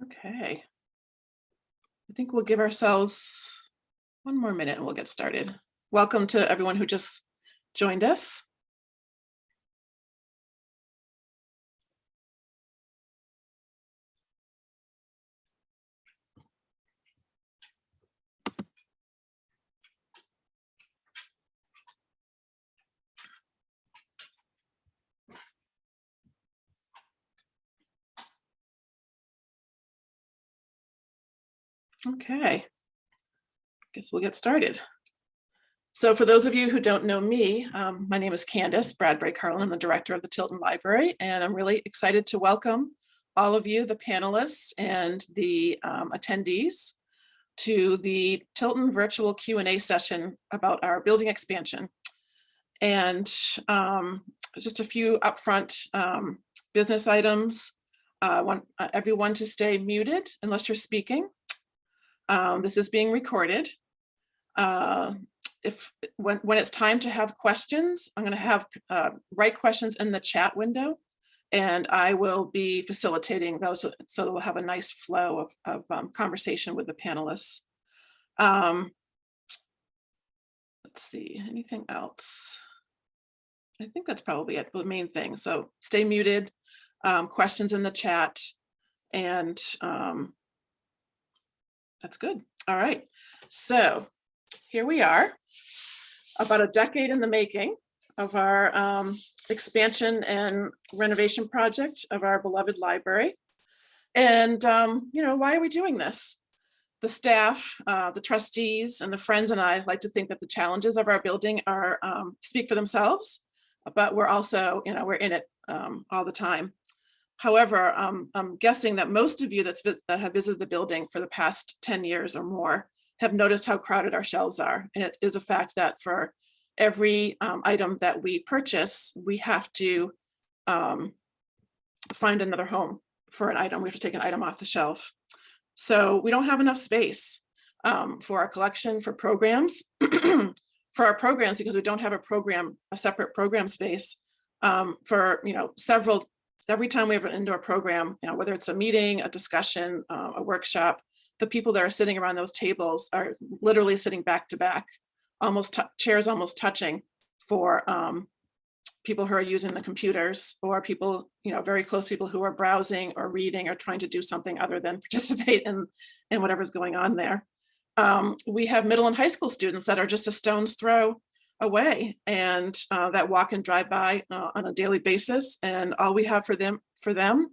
Okay. I think we'll give ourselves one more minute and we'll get started. Welcome to everyone who just joined us. Okay, guess we'll get started. So for those of you who don't know me, my name is Candace Bradbury-Carlin. I'm the director of the Tilton Library, and I'm really excited to welcome all of you, the panelists and the attendees, to the Tilton virtual Q&A session about our building expansion. And just a few upfront business items. I want everyone to stay muted unless you're speaking. This is being recorded. When it's time to have questions, I'm going to have write questions in the chat window, and I will be facilitating those so that we'll have a nice flow of conversation with the panelists. Let's see, anything else? I think that's probably it, the main thing. So stay muted, questions in the chat, and that's good. All right, so here we are, about a decade in the making of our expansion and renovation project of our beloved library. And why are we doing this? The staff, the trustees, and the friends and I like to think that the challenges of our building are speak for themselves, but we're also, we're in it all the time. However, I'm guessing that most of you that have visited the building for the past 10 years or more have noticed how crowded our shelves are. And it is a fact that for every item that we purchase, we have to find another home for an item. We have to take an item off the shelf. So we don't have enough space for our collection, for programs, for our programs, because we don't have a separate program space for, every time we have an indoor program, whether it's a meeting, a discussion, a workshop, the people that are sitting around those tables are literally sitting back to back, chairs almost touching for people who are using the computers, or people, very close people who are browsing or reading or trying to do something other than participate in whatever's going on there. We have middle and high school students that are just a stone's throw away, and that walk and drive by on a daily basis, and all we have for them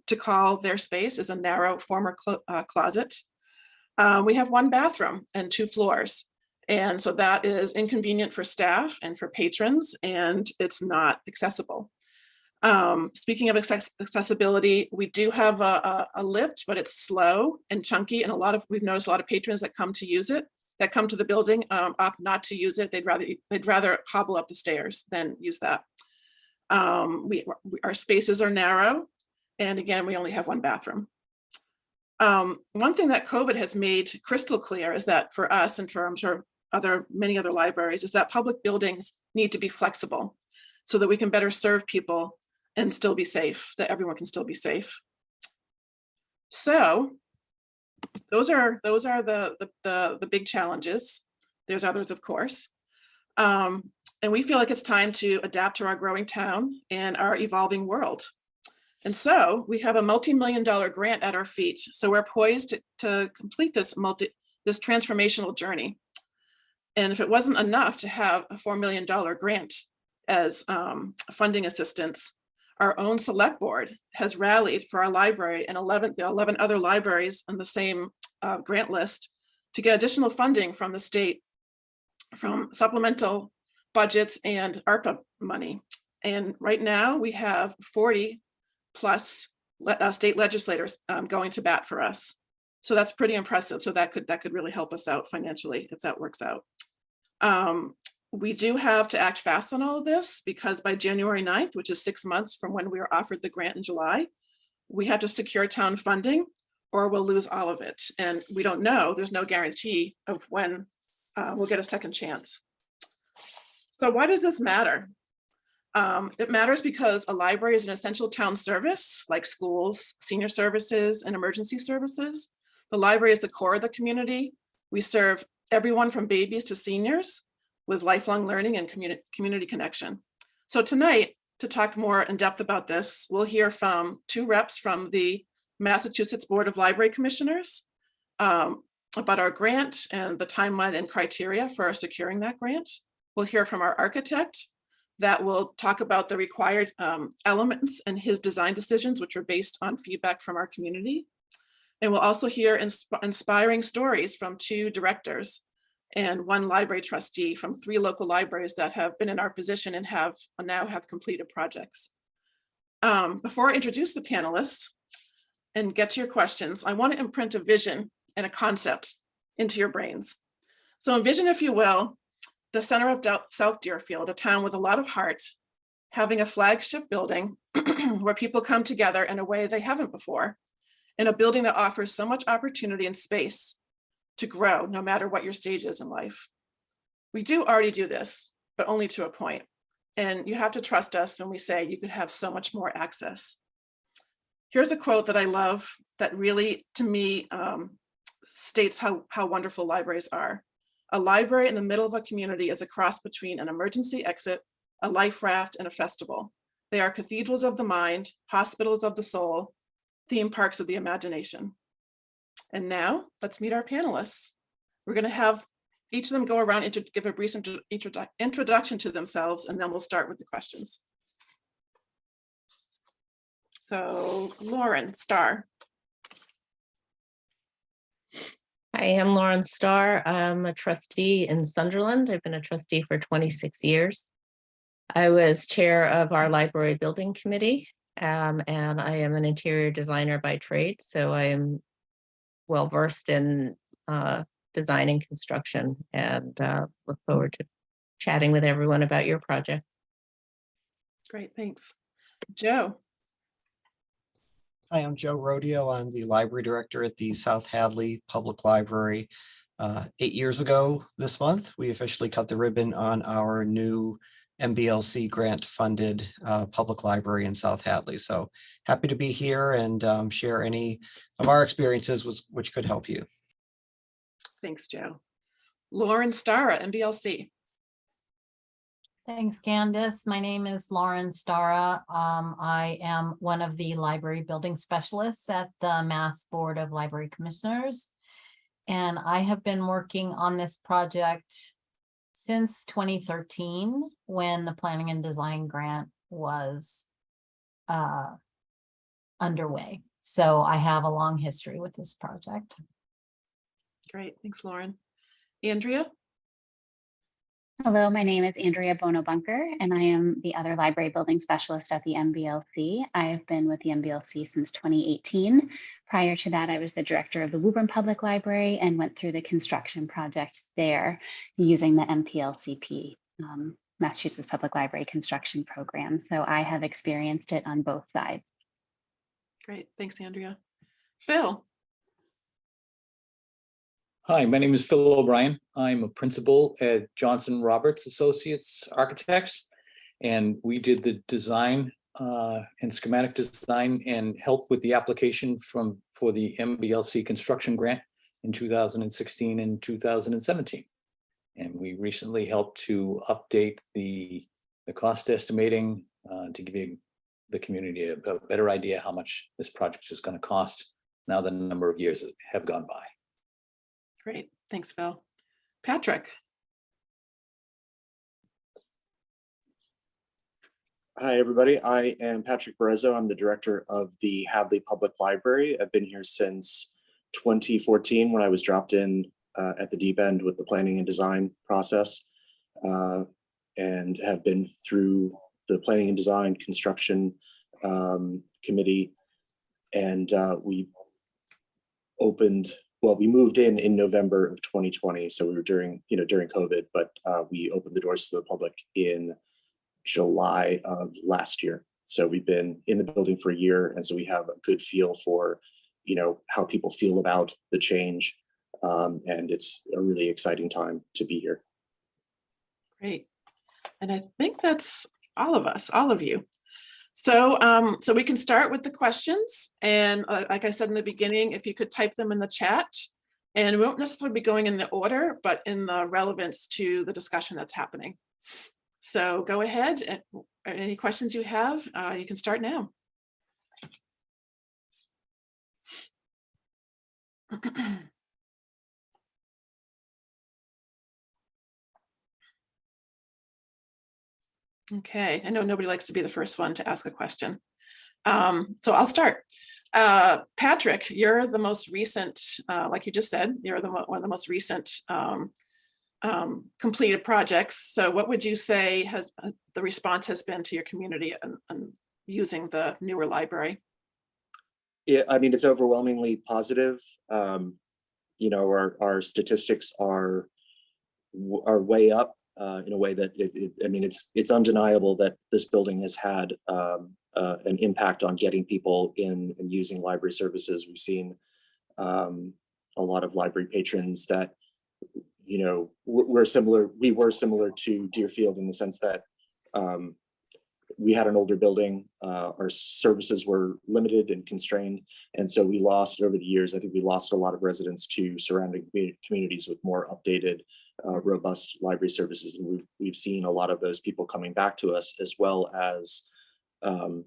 to call their space is a narrow former closet. We have one bathroom and 2 floors, and so that is inconvenient for staff and for patrons, and it's not accessible. Speaking of accessibility, we do have a lift, but it's slow and chunky, and we've noticed a lot of patrons that come to use it, that come to the building, opt not to use it. They'd rather hobble up the stairs than use that. Our spaces are narrow, and again, we only have 1 bathroom. One thing that COVID has made crystal clear is that for us, and for I'm sure many other libraries, is that public buildings need to be flexible so that we can better serve people and still be safe, that everyone can still be safe. So those are the big challenges. There's others, of course. And we feel like it's time to adapt to our growing town and our evolving world. And so we have a multi-million-dollar grant at our feet. So we're poised to complete this transformational journey. And if it wasn't enough to have a $4 million grant as funding assistance, our own select board has rallied for our library and 11 other libraries on the same grant list to get additional funding from the state, from supplemental budgets and ARPA money. And right now we have 40 plus state legislators going to bat for us. So that's pretty impressive. So that could really help us out financially if that works out. We do have to act fast on all of this, because by January 9th, which is 6 months from when we were offered the grant in July, we have to secure town funding or we'll lose all of it. And we don't know, there's no guarantee of when we'll get a second chance. So why does this matter? It matters because a library is an essential town service, like schools, senior services, and emergency services. The library is the core of the community. We serve everyone from babies to seniors with lifelong learning and community connection. So tonight, to talk more in depth about this, we'll hear from two reps from the Massachusetts Board of Library Commissioners about our grant and the timeline and criteria for securing that grant. We'll hear from our architect that will talk about the required elements and his design decisions, which are based on feedback from our community. And we'll also hear inspiring stories from two directors and one library trustee from 3 local libraries that have been in our position and now have completed projects. Before I introduce the panelists and get to your questions, I want to imprint a vision and a concept into your brains. So envision, if you will, the center of South Deerfield, a town with a lot of heart, having a flagship building where people come together in a way they haven't before, in a building that offers so much opportunity and space to grow no matter what your stage is in life. We do already do this, but only to a point. And you have to trust us when we say you could have so much more access. Here's a quote that I love that really, to me, states how wonderful libraries are. A library in the middle of a community is a cross between an emergency exit, a life raft, and a festival. They are cathedrals of the mind, hospitals of the soul, theme parks of the imagination. And now let's meet our panelists. We're going to have each of them go around and give a brief introduction to themselves, and then we'll start with the questions. So Lauren Starr. Hi, I'm Lauren Starr. I'm a trustee in Sunderland. I've been a trustee for 26 years. I was chair of our library building committee, and I am an interior designer by trade, so I am well versed in design and construction, and look forward to chatting with everyone about your project. Great, thanks. Joe. Hi, I'm Joe Rodiel. I'm the library director at the South Hadley Public Library. 8 years ago this month, we officially cut the ribbon on our new MBLC grant funded public library in South Hadley. So happy to be here and share any of our experiences which could help you. Thanks, Joe. Lauren Starr, MBLC. Thanks, Candace. My name is Lauren Starra. I am one of the library building specialists at the Mass Board of Library Commissioners. And I have been working on this project since 2013, when the planning and design grant was underway. So I have a long history with this project. Great, thanks, Lauren. Andrea. Hello, my name is Andrea Bonobunker, and I am the other library building specialist at the MBLC. I have been with the MBLC since 2018. Prior to that, I was the director of the Woburn Public Library and went through the construction project there using the MPLCP, Massachusetts Public Library Construction Program. So I have experienced it on both sides. Great, thanks, Andrea. Phil. Hi, my name is Phil O'Brien. I'm a principal at Johnson Roberts Associates Architects, and we did the design and schematic design and help with the application for the MBLC construction grant in 2016 and 2017. And we recently helped to update the cost estimating to give the community a better idea how much this project is going to cost now that a number of years have gone by. Great, thanks, Phil. Patrick. Hi, everybody. I am Patrick Berezzo. I'm the director of the Hadley Public Library. I've been here since 2014 when I was dropped in at the deep end with the planning and design process, and have been through the planning and design construction committee. And we moved in November of 2020. So we were during COVID, but we opened the doors to the public in July of last year. So we've been in the building for a year. And so we have a good feel for, how people feel about the change. And it's a really exciting time to be here. Great. And I think that's all of us, all of you. So, so we can start with the questions. And like I said in the beginning, if you could type them in the chat, and we won't necessarily be going in the order, but in the relevance to the discussion that's happening. So go ahead, and any questions you have, you can start now. Okay, I know nobody likes to be the first one to ask a question. So I'll start. Patrick, you're the most recent, like you just said, you're one of the most recent completed projects. So what would you say has the response has been to your community and using the newer library? Yeah, I mean, it's overwhelmingly positive. You know, our statistics are way up in a way that I mean, it's undeniable that this building has had an impact on getting people in and using library services. We've seen a lot of library patrons that, you know, we were similar to Deerfield in the sense that we had an older building, our services were limited and constrained. And so we lost over the years, I think we lost a lot of residents to surrounding communities with more updated, robust library services. And we've seen a lot of those people coming back to us, as well as a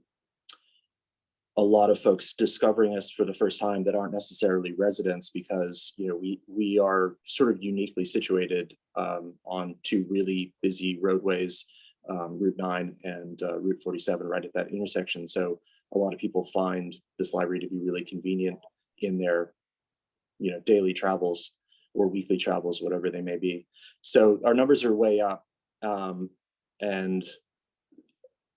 lot of folks discovering us for the first time that aren't necessarily residents, because, you know, we are sort of uniquely situated on two really busy roadways, Route 9 and Route 47, right at that intersection. So a lot of people find this library to be really convenient in their, you know, daily travels or weekly travels, whatever they may be. So our numbers are way up, and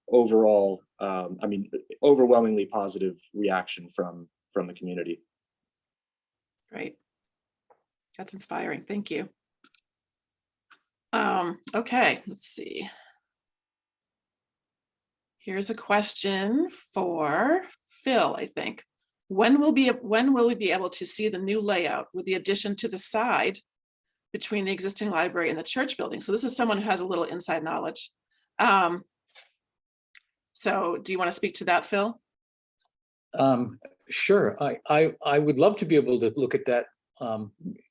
overall, I mean, overwhelmingly positive reaction from the community. Great. That's inspiring. Thank you. Okay, let's see. Here's a question for Phil, I think. When will we be able to see the new layout with the addition to the side between the existing library and the church building? So this is someone who has a little inside knowledge. So do you want to speak to that, Phil? Sure. I would love to be able to look at that.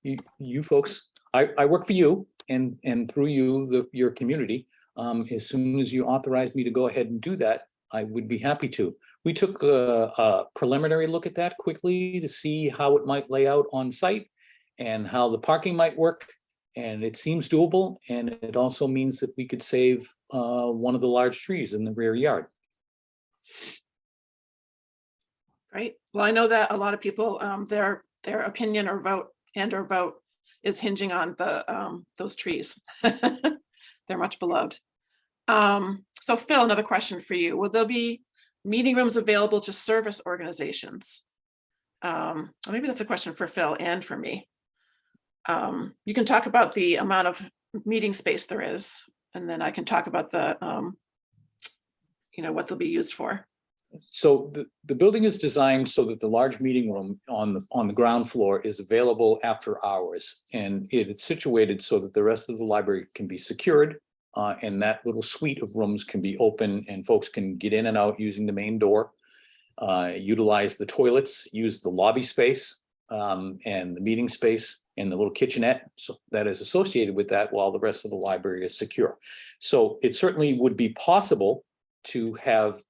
You folks, I work for you and through you, your community. As soon as you authorize me to go ahead and do that, I would be happy to. We took a preliminary look at that quickly to see how it might lay out on site and how the parking might work. And it seems doable. And it also means that we could save one of the large trees in the rear yard. Right. Well, I know that a lot of people, their opinion or vote is hinging on the those trees. They're much beloved. So Phil, another question for you. Will there be meeting rooms available to service organizations? Or maybe that's a question for Phil and for me. You can talk about the amount of meeting space there is, and then I can talk about the, you know, what they'll be used for. So the building is designed so that the large meeting room on the ground floor is available after hours, and it's situated so that the rest of the library can be secured, and that little suite of rooms can be open and folks can get in and out using the main door, utilize the toilets, use the lobby space, and the meeting space and the little kitchenette so that is associated with that, while the rest of the library is secure. So it certainly would be possible to have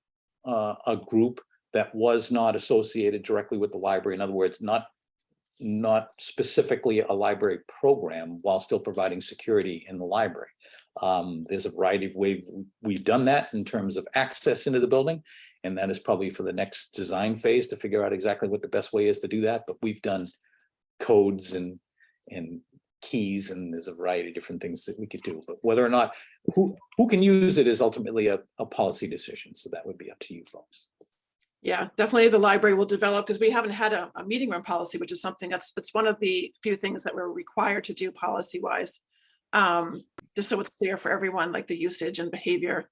a group that was not associated directly with the library. In other words, not specifically a library program, while still providing security in the library. There's a variety of ways we've done that in terms of access into the building, and that is probably for the next design phase to figure out exactly what the best way is to do that. But we've done codes and keys, and there's a variety of different things that we could do. But whether or not who can use it is ultimately a policy decision. So that would be up to you folks. Yeah, definitely the library will develop, because we haven't had a meeting room policy, which is something it's one of the few things that we're required to do policy wise. Just so it's clear for everyone, like the usage and behavior.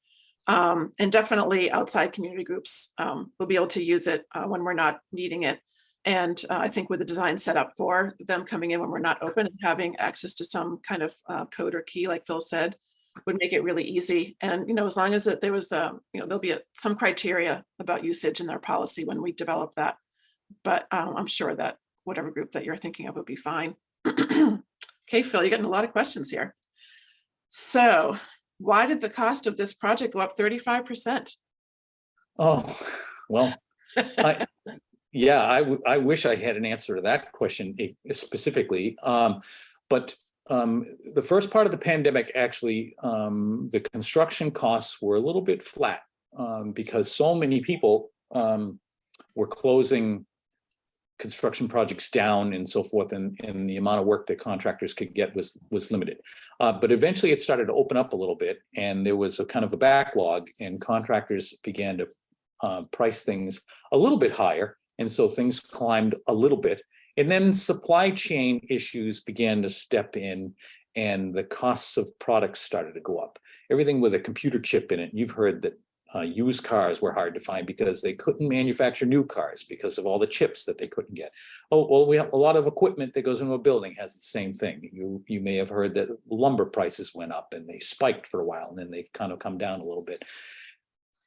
And definitely outside community groups will be able to use it when we're not needing it. And I think with the design set up for them coming in when we're not open and having access to some kind of code or key, like Phil said, would make it really easy. And, as long as there was, there'll be some criteria about usage in their policy when we develop that. But I'm sure that whatever group that you're thinking of would be fine. Okay, Phil, you're getting a lot of questions here. So why did the cost of this project go up 35%? Oh, well, I wish I had an answer to that question specifically. But the first part of the pandemic, actually, the construction costs were a little bit flat because so many people were closing construction projects down and so forth, and the amount of work that contractors could get was limited. But eventually it started to open up a little bit, and there was a kind of a backlog, and contractors began to price things a little bit higher. And so things climbed a little bit. And then supply chain issues began to step in, and the costs of products started to go up. Everything with a computer chip in it. You've heard that used cars were hard to find because they couldn't manufacture new cars because of all the chips that they couldn't get. Oh, well, we have a lot of equipment that goes into a building has the same thing. You may have heard that lumber prices went up and they spiked for a while, and then they've kind of come down a little bit.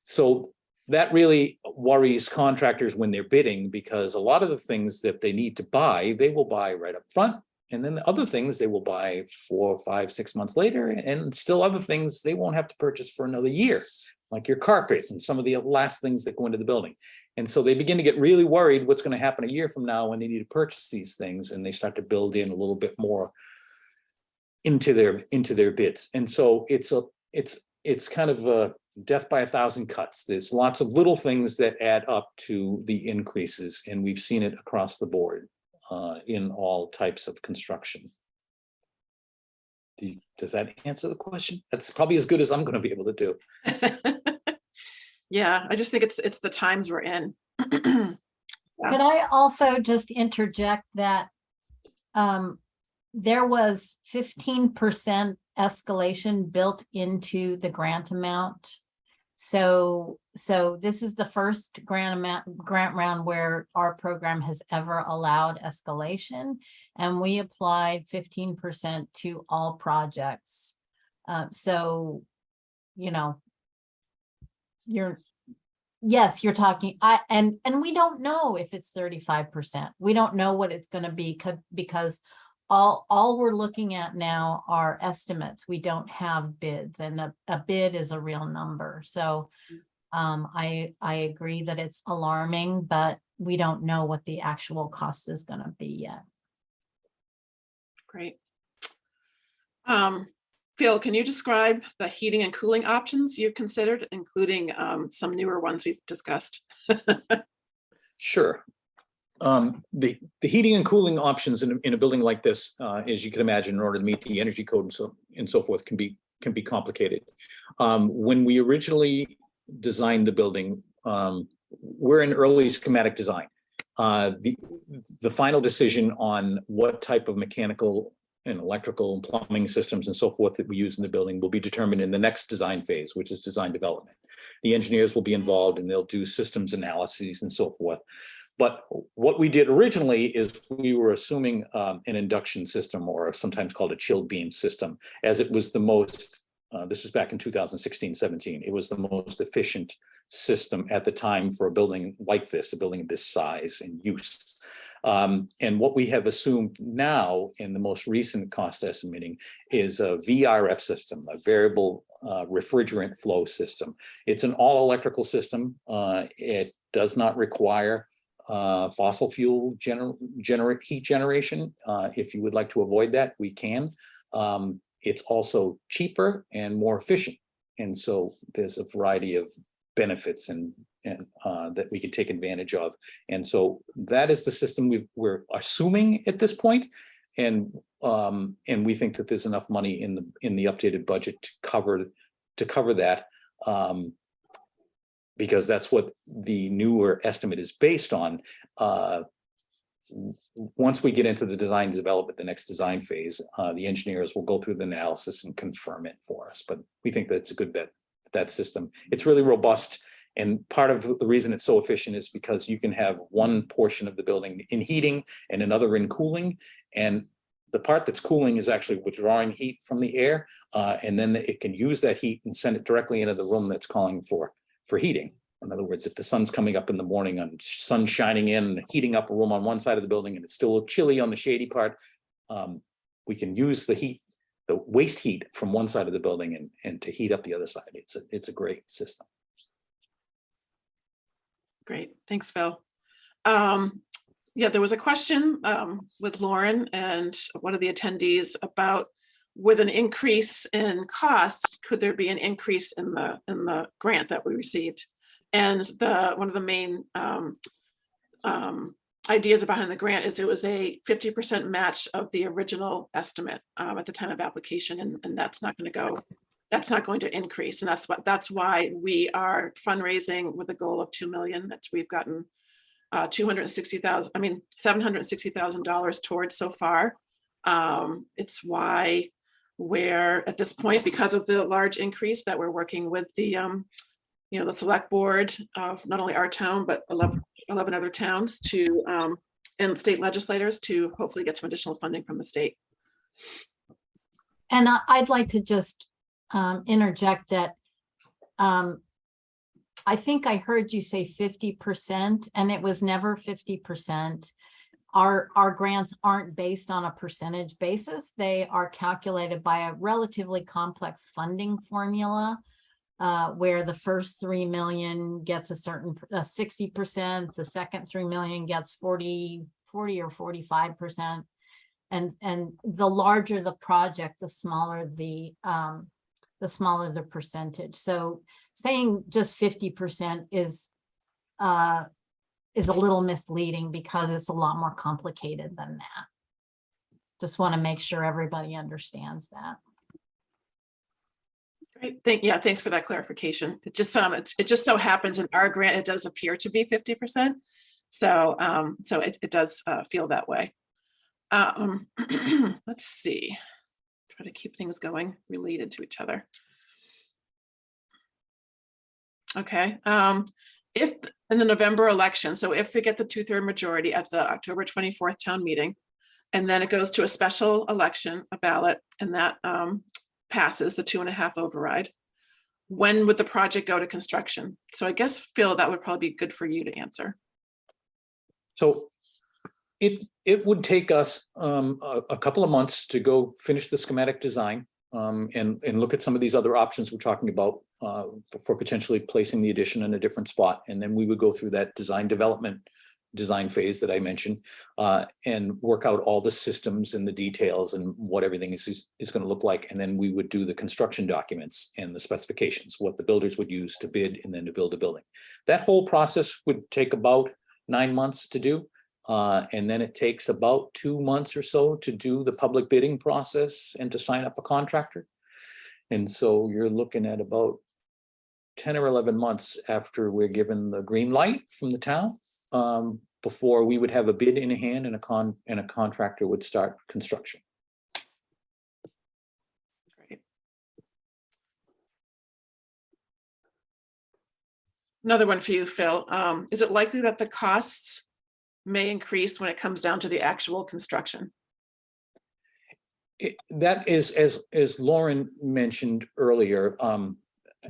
So that really worries contractors when they're bidding, because a lot of the things that they need to buy, they will buy right up front. And then the other things they will buy 4, 5, 6 months later, and still other things they won't have to purchase for another year, like your carpet and some of the last things that go into the building. And so they begin to get really worried what's going to happen a year from now when they need to purchase these things, and they start to build in a little bit more into their bids. And so it's kind of a death by 1,000 cuts. There's lots of little things that add up to the increases, and we've seen it across the board in all types of construction. Does that answer the question? That's probably as good as I'm going to be able to do. Yeah, I just think it's the times we're in. Could I also just interject that there was 15% escalation built into the grant amount. So this is the first grant round where our program has ever allowed escalation, and we applied 15% to all projects. So, you're talking, and we don't know if it's 35%. We don't know what it's going to be because all we're looking at now are estimates. We don't have bids, and a bid is a real number. So I agree that it's alarming, but we don't know what the actual cost is going to be yet. Great. Phil, can you describe the heating and cooling options you've considered, including some newer ones we've discussed? Sure. The heating and cooling options in a building like this, as you can imagine, in order to meet the energy code and so forth, can be complicated. When we originally designed the building, we're in early schematic design. The final decision on what type of mechanical and electrical and plumbing systems and so forth that we use in the building will be determined in the next design phase, which is design development. The engineers will be involved, and they'll do systems analyses and so forth. But what we did originally is we were assuming an induction system, or sometimes called a chilled beam system, as it was the most, this is back in 2016-17, it was the most efficient system at the time for a building like this, a building of this size and use. And what we have assumed now in the most recent cost estimating is a VRF system, a variable refrigerant flow system. It's an all electrical system. It does not require fossil fuel heat generation. If you would like to avoid that, we can. It's also cheaper and more efficient. And so there's a variety of benefits and that we can take advantage of. And so that is the system we're assuming at this point. And we think that there's enough money in the updated budget to cover that. Because that's what the newer estimate is based on. Once we get into the design development, the next design phase, the engineers will go through the analysis and confirm it for us. But we think that it's a good bet, that system. It's really robust. And part of the reason it's so efficient is because you can have one portion of the building in heating and another in cooling. And the part that's cooling is actually withdrawing heat from the air, and then it can use that heat and send it directly into the room that's calling for heating. In other words, if the sun's coming up in the morning and sun shining in, heating up a room on one side of the building, and it's still chilly on the shady part, we can use the heat, the waste heat from one side of the building and to heat up the other side. It's a great system. Great, thanks, Phil. Yeah, there was a question with Lauren and one of the attendees about, with an increase in cost, could there be an increase in the grant that we received? And one of the main ideas behind the grant is it was a 50% match of the original estimate at the time of application, and that's not going to go. That's not going to increase, and that's why we are fundraising with a goal of 2 million. That we've gotten $760,000 towards so far. It's why we're at this point, because of the large increase, that we're working with the the select board of not only our town but 11 other towns to and state legislators to hopefully get some additional funding from the state. And I'd like to just interject that I think I heard you say 50%, and it was never 50%. Our grants aren't based on a percentage basis. They are calculated by a relatively complex funding formula, where the first 3 million gets a certain 60%, the second 3 million gets 40 or 45%. And the larger the project, the smaller the percentage. So saying just 50% is a little misleading because it's a lot more complicated than that. Just want to make sure everybody understands that. Great, thanks for that clarification. It just so happens in our grant it does appear to be 50%, so it does feel that way. Let's see. Try to keep things going related to each other. Okay. If in the November election, so if we get the 2/3 majority at the October 24th town meeting, and then it goes to a special election, a ballot, and that passes the 2.5 override, when would the project go to construction? So I guess, Phil, that would probably be good for you to answer. So it would take us a couple of months to go finish the schematic design and look at some of these other options we're talking about for potentially placing the addition in a different spot. And then we would go through that design phase that I mentioned and work out all the systems and the details and what everything is going to look like. And then we would do the construction documents and the specifications, what the builders would use to bid and then to build a building. That whole process would take about 9 months to do. And then it takes about 2 months or so to do the public bidding process and to sign up a contractor. And so you're looking at about 10 or 11 months after we're given the green light from the town before we would have a bid in hand and a contractor would start construction. Great. Another one for you, Phil. Is it likely that the costs may increase when it comes down to the actual construction? That is, as Lauren mentioned earlier,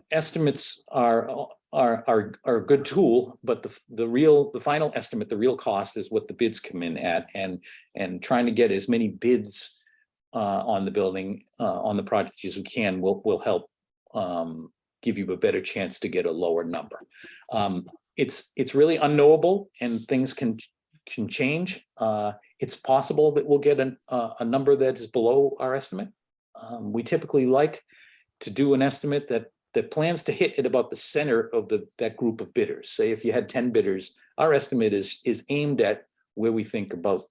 estimates are a good tool, but the final estimate, the real cost, is what the bids come in at, and trying to get as many bids on the building on the project as we can will help give you a better chance to get a lower number. It's really unknowable, and things can change. It's possible that we'll get a number that is below our estimate. We typically like to do an estimate that plans to hit at about the center of that group of bidders. Say if you had 10 bidders, our estimate is aimed at where we think about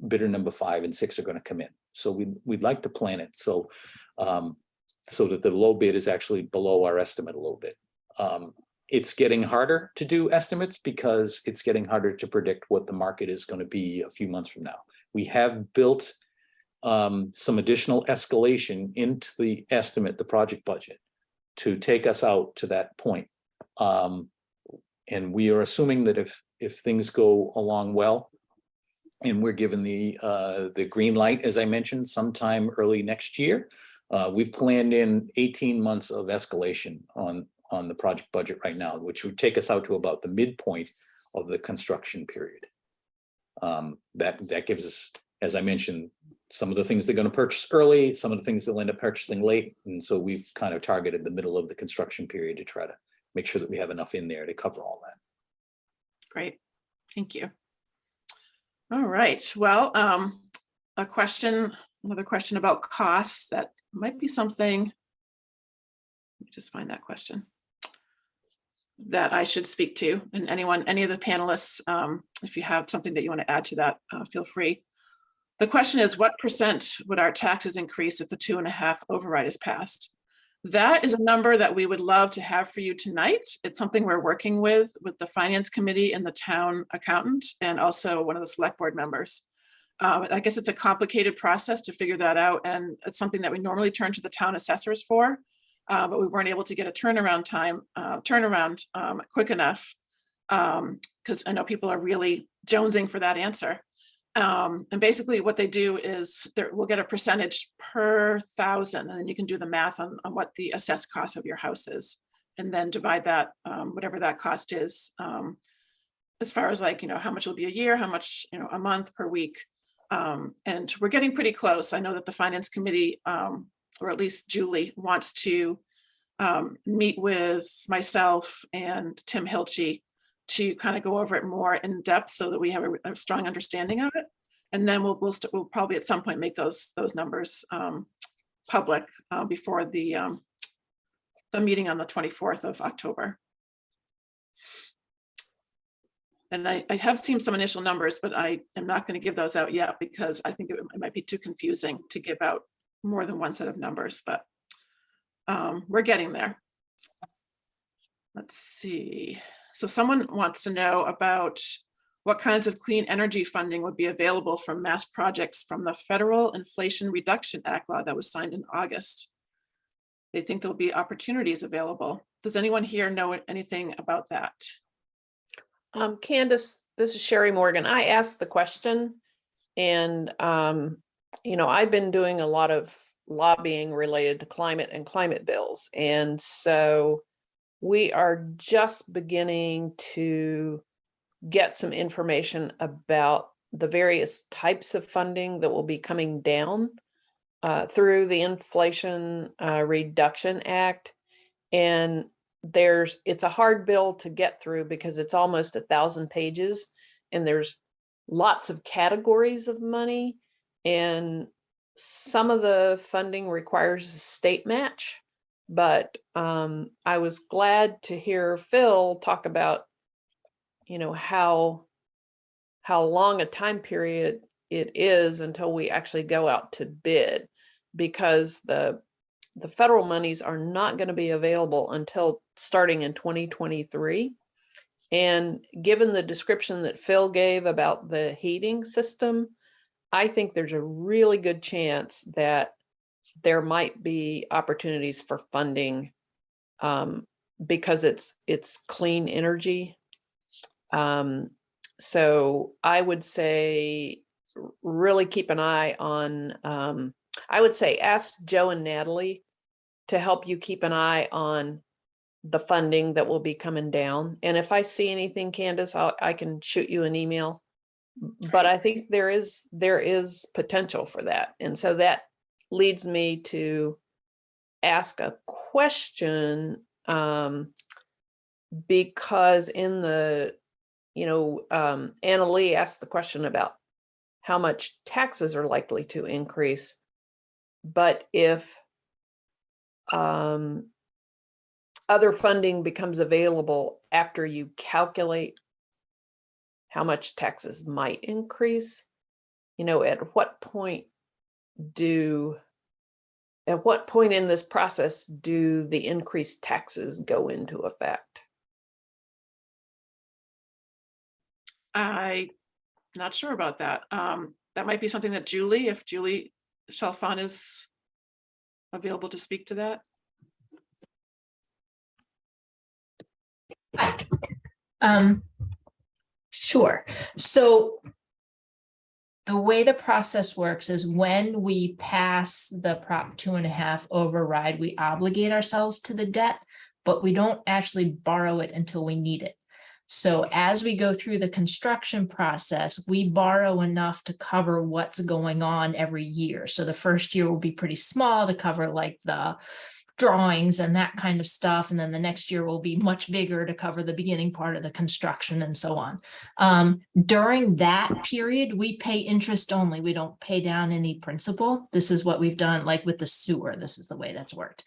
bidder number 5 and 6 are going to come in. So we'd like to plan it so that the low bid is actually below our estimate a little bit. It's getting harder to do estimates because it's getting harder to predict what the market is going to be a few months from now. We have built some additional escalation into the estimate, the project budget, to take us out to that point. And we are assuming that if things go along well, And we're given the green light, as I mentioned, sometime early next year. We've planned in 18 months of escalation on the project budget right now, which would take us out to about the midpoint of the construction period. That gives us, as I mentioned, some of the things they're going to purchase early, some of the things they'll end up purchasing late. And so we've kind of targeted the middle of the construction period to try to make sure that we have enough in there to cover all that. Great, thank you. All right, well, another question about costs that might be something, let me just find that question, that I should speak to. And anyone, any of the panelists, if you have something that you want to add to that, feel free. The question is, what percent would our taxes increase if the 2.5 override is passed? That is a number that we would love to have for you tonight. It's something we're working with the finance committee and the town accountant, and also one of the select board members. I guess it's a complicated process to figure that out, and it's something that we normally turn to the town assessors for, but we weren't able to get a turnaround quick enough, because I know people are really jonesing for that answer. And basically what they do is we'll get a percentage per 1,000, and then you can do the math on what the assessed cost of your house is, and then divide that, whatever that cost is, as far as like, how much will be a year, how much, a month, per week. And we're getting pretty close. I know that the finance committee, or at least Julie, wants to meet with myself and Tim Hilchey to kind of go over it more in depth so that we have a strong understanding of it. And then we'll probably at some point make those numbers public before the meeting on the 24th of October. And I have seen some initial numbers, but I am not going to give those out yet because I think it might be too confusing to give out more than one set of numbers, but we're getting there. Let's see. So someone wants to know about what kinds of clean energy funding would be available from mass projects from the Federal Inflation Reduction Act law that was signed in August. They think there'll be opportunities available. Does anyone here know anything about that? Candace, this is Sherry Morgan. I asked the question, and I've been doing a lot of lobbying related to climate and climate bills, and so we are just beginning to get some information about the various types of funding that will be coming down through the Inflation Reduction Act. And it's a hard bill to get through because it's almost 1,000 pages, and there's lots of categories of money, and some of the funding requires a state match. But I was glad to hear Phil talk about, how long a time period it is until we actually go out to bid, because the federal monies are not going to be available until starting in 2023. And given the description that Phil gave about the heating system, I think there's a really good chance that there might be opportunities for funding because it's clean energy. So I would say really keep an eye on, I would say ask Joe and Natalie to help you keep an eye on the funding that will be coming down. And if I see anything, Candace, I can shoot you an email. But I think there is potential for that. And so that leads me to ask a question, because in the, Anna Lee asked the question about how much taxes are likely to increase. But if other funding becomes available after you calculate how much taxes might increase, at what point in this process do the increased taxes go into effect? I'm not sure about that. That might be something that if Julie Chalfant is available to speak to that. Sure. So the way the process works is when we pass the Prop 2.5 override, we obligate ourselves to the debt, but we don't actually borrow it until we need it. So as we go through the construction process, we borrow enough to cover what's going on every year. So the first year will be pretty small to cover like the drawings and that kind of stuff. And then the next year will be much bigger to cover the beginning part of the construction and so on. During that period, we pay interest only. We don't pay down any principal. This is what we've done like with the sewer. This is the way that's worked.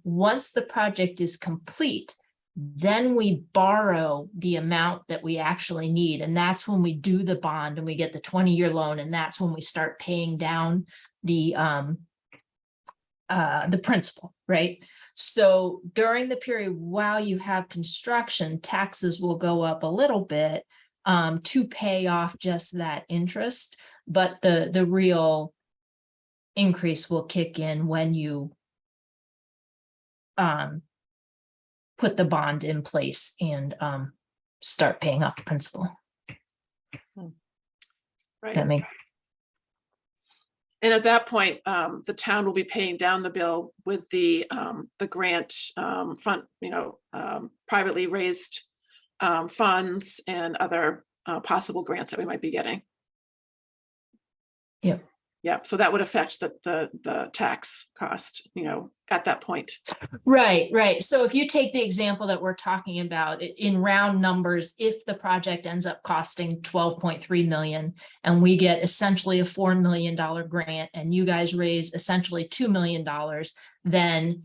Once the project is complete, then we borrow the amount that we actually need. And that's when we do the bond and we get the 20-year loan. And that's when we start paying down the principal, right? So during the period while you have construction, taxes will go up a little bit to pay off just that interest. But the real increase will kick in when you put the bond in place and start paying off the principal. Does that make? And at that point, the town will be paying down the bill with the grant fund, privately raised funds and other possible grants that we might be getting. Yep. Yeah, so that would affect the tax cost, at that point. Right. So if you take the example that we're talking about in round numbers, if the project ends up costing 12.3 million and we get essentially a $4 million grant and you guys raise essentially $2 million, then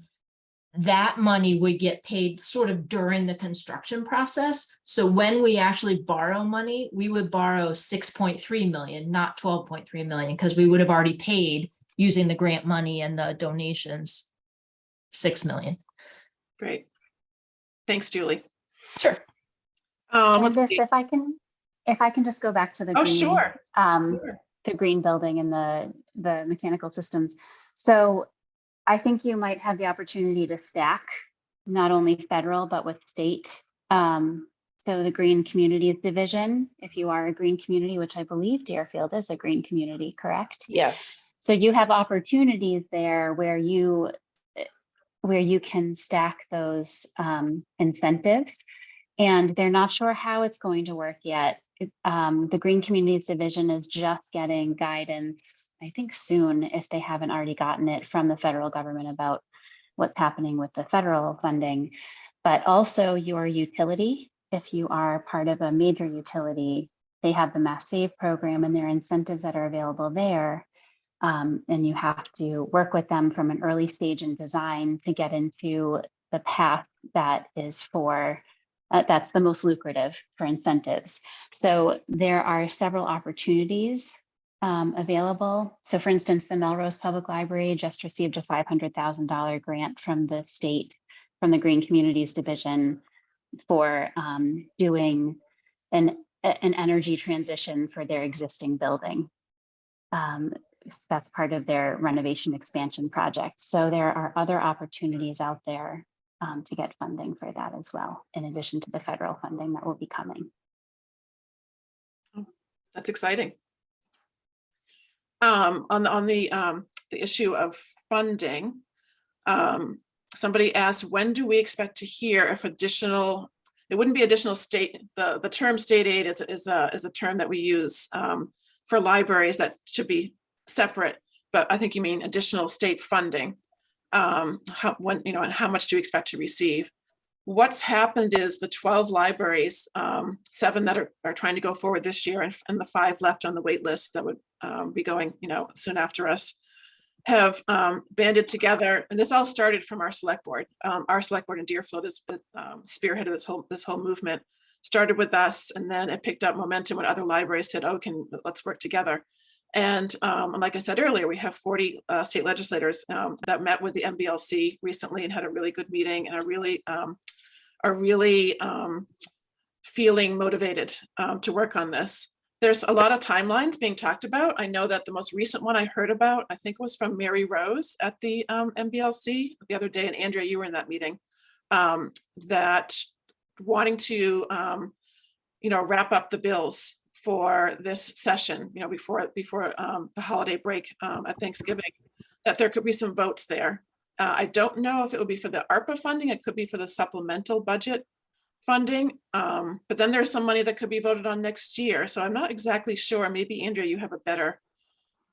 that money would get paid sort of during the construction process. So when we actually borrow money, we would borrow 6.3 million, not 12.3 million, because we would have already paid using the grant money and the donations, 6 million. Great. Thanks, Julie. Sure. Let's Candace, see. if I can just go back to the Oh, green, sure. the green building and the mechanical systems. So I think you might have the opportunity to stack not only federal, but with state. So the Green Communities Division, if you are a green community, which I believe Deerfield is a green community, correct? Yes. So you have opportunities there where you can stack those incentives, and they're not sure how it's going to work yet. The Green Communities Division is just getting guidance, I think soon, if they haven't already gotten it from the federal government about what's happening with the federal funding, but also your utility. If you are part of a major utility, they have the Mass Save program and there are incentives that are available there. And you have to work with them from an early stage in design to get into the path that is for that's the most lucrative for incentives. So there are several opportunities available. So for instance, the Melrose Public Library just received a $500,000 grant from the state, from the Green Communities Division for doing an energy transition for their existing building. That's part of their renovation expansion project. So there are other opportunities out there to get funding for that as well, in addition to the federal funding that will be coming. That's exciting. On the issue of funding, somebody asked, when do we expect to hear if additional, it wouldn't be additional state, the term state aid is a term that we use for libraries that should be separate, but I think you mean additional state funding. And how much do you expect to receive? What's happened is the 12 libraries, 7 that are trying to go forward this year, and the 5 left on the wait list that would be going, soon after us, have banded together. And this all started from our select board. Our select board in Deerfield is spearheaded this whole movement. Started with us, and then it picked up momentum when other libraries said, "Oh, let's work together." And like I said earlier, we have 40 state legislators that met with the MBLC recently and had a really good meeting and are really feeling motivated to work on this. There's a lot of timelines being talked about. I know that the most recent one I heard about, I think, was from Mary Rose at the MBLC the other day, and Andrea, you were in that meeting, that wanting to wrap up the bills for this session, before the holiday break at Thanksgiving, that there could be some votes there. I don't know if it would be for the ARPA funding. It could be for the supplemental budget funding. But then there's some money that could be voted on next year. So I'm not exactly sure. Maybe Andrea, you have a better,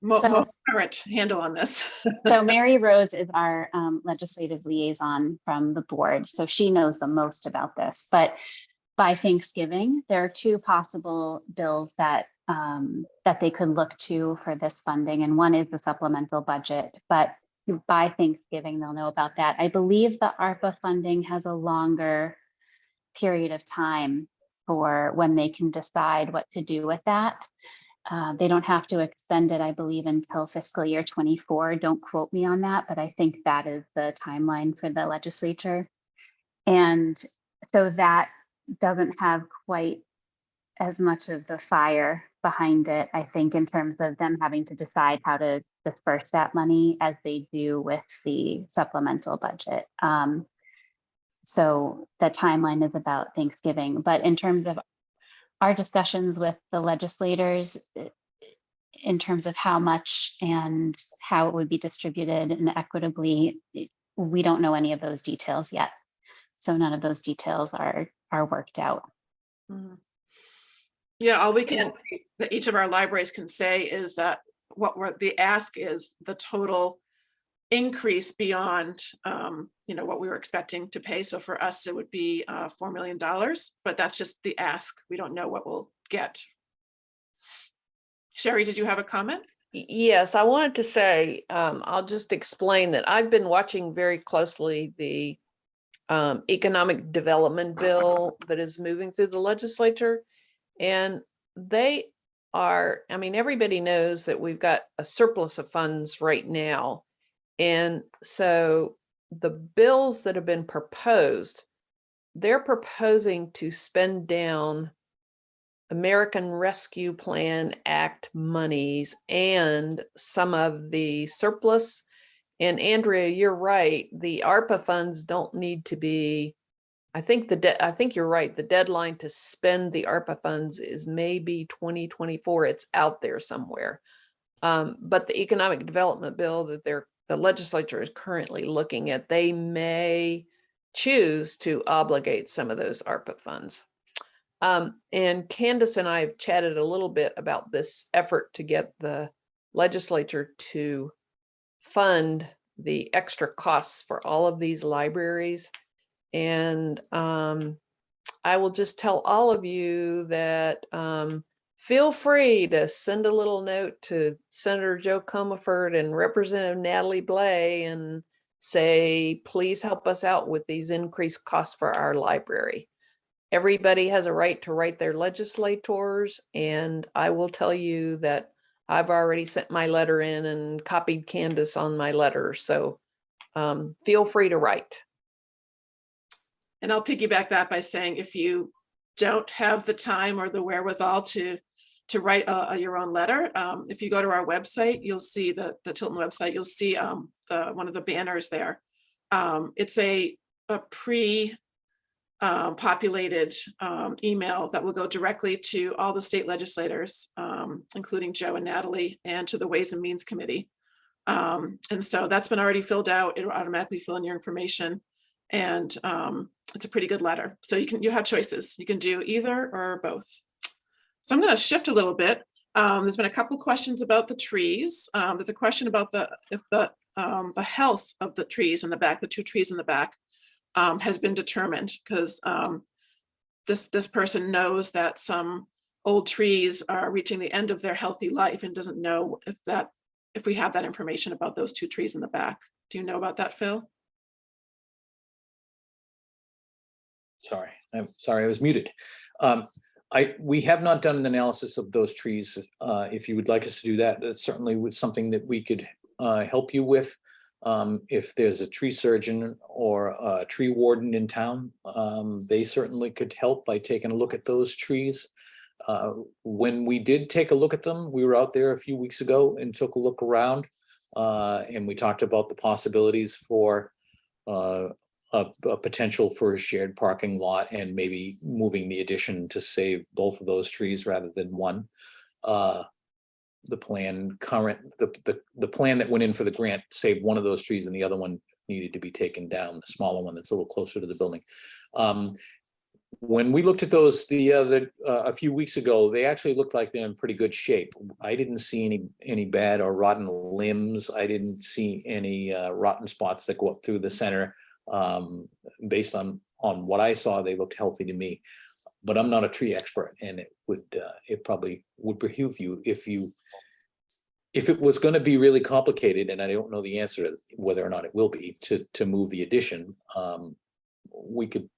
more current handle on this. So Mary Rose is our legislative liaison from the board. So she knows the most about this. But by Thanksgiving, there are two possible bills that that they could look to for this funding. And one is the supplemental budget. But by Thanksgiving, they'll know about that. I believe the ARPA funding has a longer period of time for when they can decide what to do with that. They don't have to extend it, I believe, until fiscal year 24. Don't quote me on that, but I think that is the timeline for the legislature. And so that doesn't have quite as much of the fire behind it, I think, in terms of them having to decide how to disperse that money as they do with the supplemental budget. So the timeline is about Thanksgiving, but in terms of our discussions with the legislators, in terms of how much and how it would be distributed and equitably, we don't know any of those details yet. So none of those details are worked out. Mhm. Yeah, all we can say that each of our libraries can say is that the ask is the total increase beyond what we were expecting to pay. So for us, it would be $4 million, but that's just the ask. We don't know what we'll get. Sherry, did you have a comment? Yes, I wanted to say, I'll just explain that I've been watching very closely the economic development bill that is moving through the legislature. And they are, everybody knows that we've got a surplus of funds right now. And so the bills that have been proposed, they're proposing to spend down American Rescue Plan Act monies and some of the surplus. And Andrea, you're right. The ARPA funds don't need to be, I think you're right. The deadline to spend the ARPA funds is maybe 2024. It's out there somewhere. But the economic development bill that the legislature is currently looking at, they may choose to obligate some of those ARPA funds. And Candace and I have chatted a little bit about this effort to get the legislature to fund the extra costs for all of these libraries. And I will just tell all of you that feel free to send a little note to Senator Joe Comaford and Representative Natalie Blais and say, please help us out with these increased costs for our library. Everybody has a right to write their legislators, and I will tell you that I've already sent my letter in and copied Candace on my letter. So feel free to write. And I'll piggyback that by saying, if you don't have the time or the wherewithal to write your own letter, if you go to our website, you'll see the Tilton website, you'll see one of the banners there. It's a populated email that will go directly to all the state legislators, including Joe and Natalie, and to the Ways and Means Committee. And so that's been already filled out. It'll automatically fill in your information. And it's a pretty good letter. So you have choices. You can do either or both. So I'm going to shift a little bit. There's been a couple questions about the trees. There's a question about if the health of the trees in the back, the two trees in the back, has been determined, because this person knows that some old trees are reaching the end of their healthy life and doesn't know if we have that information about those two trees in the back. Do you know about that, Phil? I'm sorry, I was muted. We have not done an analysis of those trees. If you would like us to do that, that's certainly something that we could help you with. If there's a tree surgeon or a tree warden in town, they certainly could help by taking a look at those trees. When we did take a look at them, we were out there a few weeks ago and took a look around, and we talked about the possibilities for a potential for a shared parking lot and maybe moving the addition to save both of those trees rather than one. The plan that went in for the grant saved one of those trees and the other one needed to be taken down, the smaller one that's a little closer to the building. When we looked at those a few weeks ago, they actually looked like they're in pretty good shape. I didn't see any bad or rotten limbs. I didn't see any rotten spots that go up through the center. Based on what I saw, they looked healthy to me. But I'm not a tree expert, and it probably would behoove you if it was going to be really complicated, and I don't know the answer to whether or not it will be to move the addition. We could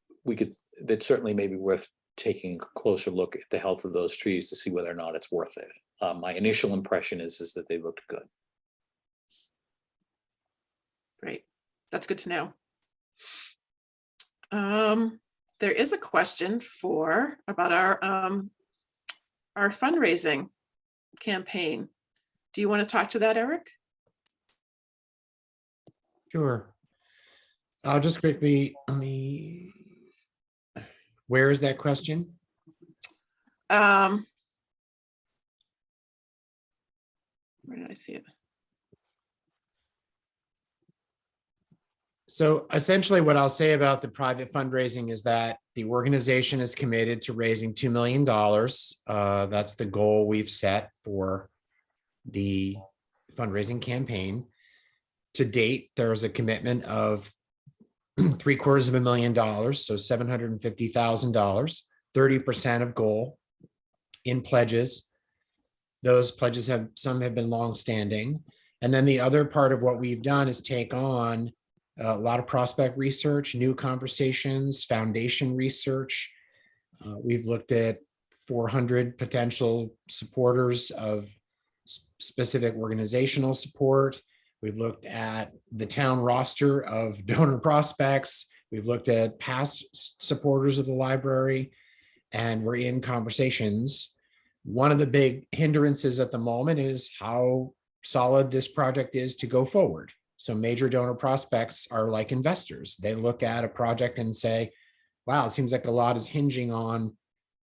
that's certainly maybe worth taking a closer look at the health of those trees to see whether or not it's worth it. My initial impression is that they looked good. Great, that's good to know. There is a question about our fundraising campaign. Do you want to talk to that, Eric? Sure. I'll just quickly, where is that question? Where did I see it? So essentially what I'll say about the private fundraising is that the organization is committed to raising $2 million. That's the goal we've set for the fundraising campaign. To date, there's a commitment of $750,000, so $750,000, 30% of goal in pledges. Those pledges some have been longstanding. And then the other part of what we've done is take on a lot of prospect research, new conversations, foundation research. We've looked at 400 potential supporters of specific organizational support. We've looked at the town roster of donor prospects. We've looked at past supporters of the library, and we're in conversations. One of the big hindrances at the moment is how solid this project is to go forward. So major donor prospects are like investors. They look at a project and say, wow, it seems like a lot is hinging on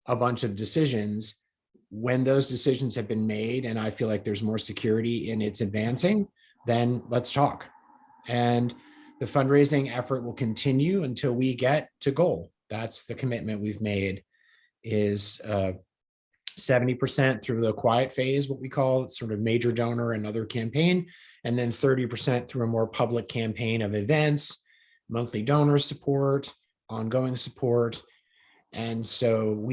a bunch of decisions. When those decisions have been made and I feel like there's more security in its advancing, then let's talk. And the fundraising effort will continue until we get to goal. That's the commitment we've made, is 70% through the quiet phase, what we call it, sort of major donor and other campaign, and then 30% through a more public campaign of events, monthly donor support, ongoing support. And so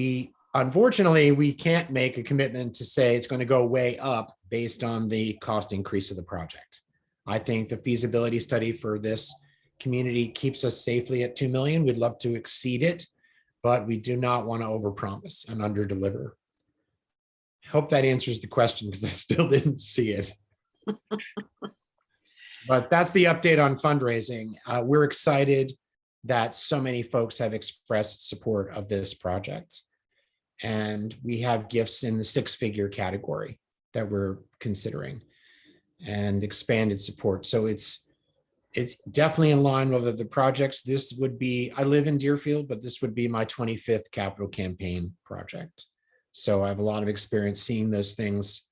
unfortunately, we can't make a commitment to say it's going to go way up based on the cost increase of the project. I think the feasibility study for this community keeps us safely at 2 million. We'd love to exceed it, but we do not want to overpromise and underdeliver. I hope that answers the question because I still didn't see it. But that's the update on fundraising. We're excited that so many folks have expressed support of this project. And we have gifts in the 6-figure category that we're considering and expanded support. So it's definitely in line with the projects. This would be, I live in Deerfield, but this would be my 25th capital campaign project. So I have a lot of experience seeing those things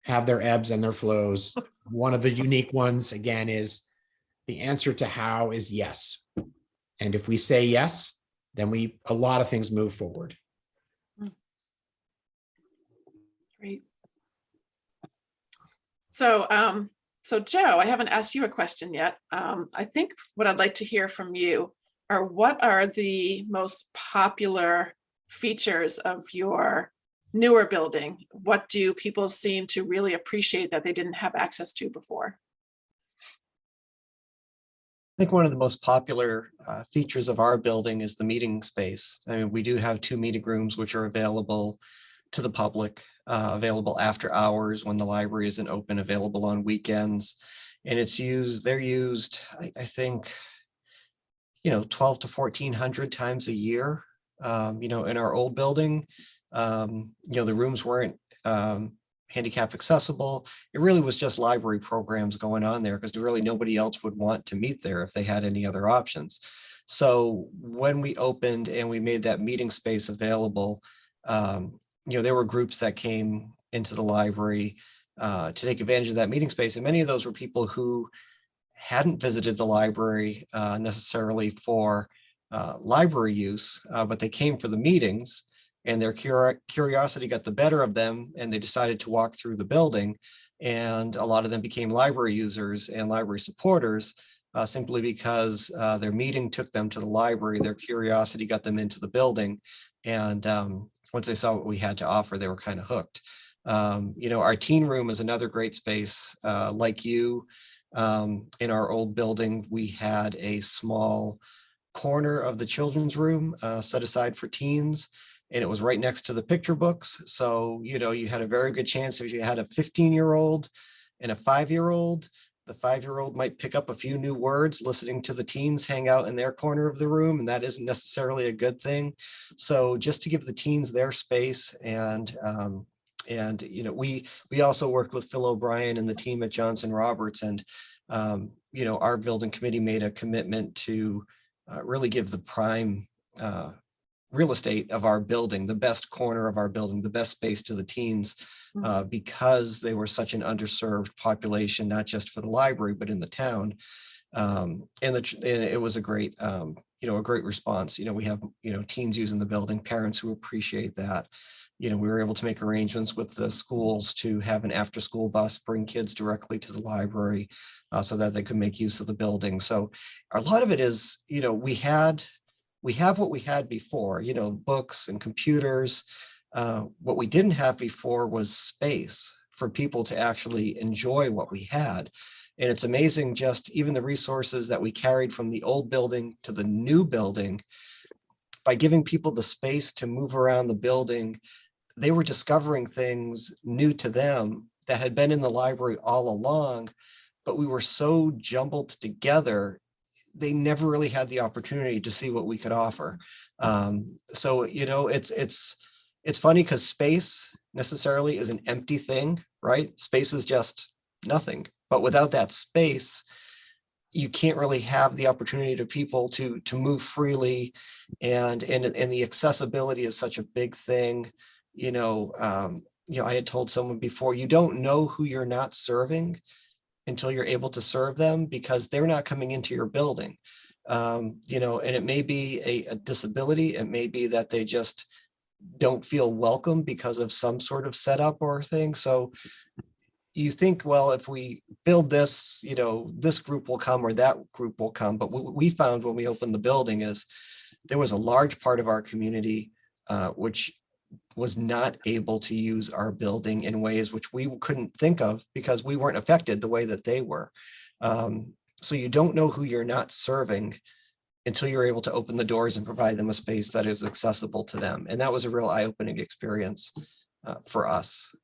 have their ebbs and their flows. One of the unique ones, again, is the answer to how is yes. And if we say yes, then a lot of things move forward. Great. So Joe, I haven't asked you a question yet. I think what I'd like to hear from you are what are the most popular features of your newer building? What do people seem to really appreciate that they didn't have access to before? I think one of the most popular features of our building is the meeting space. I mean, we do have 2 meeting rooms which are available to the public, available after hours when the library isn't open, available on weekends. And they're used, I think, 12 to 1,400 times a year. In our old building, the rooms weren't handicap accessible. It really was just library programs going on there because really nobody else would want to meet there if they had any other options. So when we opened and we made that meeting space available, there were groups that came into the library to take advantage of that meeting space. And many of those were people who hadn't visited the library necessarily for library use, but they came for the meetings, and their curiosity got the better of them, and they decided to walk through the building. And a lot of them became library users and library supporters simply because their meeting took them to the library. Their curiosity got them into the building. And once they saw what we had to offer, they were kind of hooked. Our teen room is another great space. Like you, in our old building, we had a small corner of the children's room set aside for teens, and it was right next to the picture books. So, you had a very good chance if you had a 15-year-old and a 5-year-old, the 5-year-old might pick up a few new words listening to the teens hang out in their corner of the room, and that isn't necessarily a good thing. So just to give the teens their space, and we also worked with Phil O'Brien and the team at Johnson Roberts, and our building committee made a commitment to really give the prime real estate of our building, the best corner of our building, the best space to the teens, because they were such an underserved population, not just for the library, but in the town. And it was a great, a great response. We have, teens using the building, parents who appreciate that. We were able to make arrangements with the schools to have an after-school bus bring kids directly to the library so that they could make use of the building. So a lot of it is, we have what we had before, books and computers. What we didn't have before was space for people to actually enjoy what we had. And it's amazing, just even the resources that we carried from the old building to the new building, by giving people the space to move around the building, they were discovering things new to them that had been in the library all along, but we were so jumbled together, they never really had the opportunity to see what we could offer. So, it's funny because space necessarily is an empty thing, right? Space is just nothing. But without that space, you can't really have the opportunity to people to move freely, and the accessibility is such a big thing. I had told someone before, you don't know who you're not serving until you're able to serve them, because they're not coming into your building. And it may be a disability. It may be that they just don't feel welcome because of some sort of setup or thing. So you think, well, if we build this, this group will come or that group will come. But what we found when we opened the building is there was a large part of our community which was not able to use our building in ways which we couldn't think of because we weren't affected the way that they were. So you don't know who you're not serving until you're able to open the doors and provide them a space that is accessible to them. And that was a real eye-opening experience for us.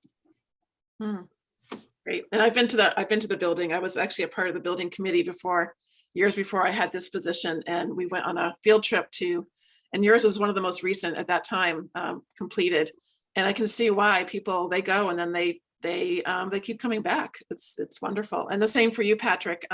Great. And I've been to the building. I was actually a part of the building committee years before I had this position, and we went on a field trip and yours is one of the most recent at that time completed. And I can see why people, they go and then they keep coming back. It's wonderful. And the same for you, Patrick.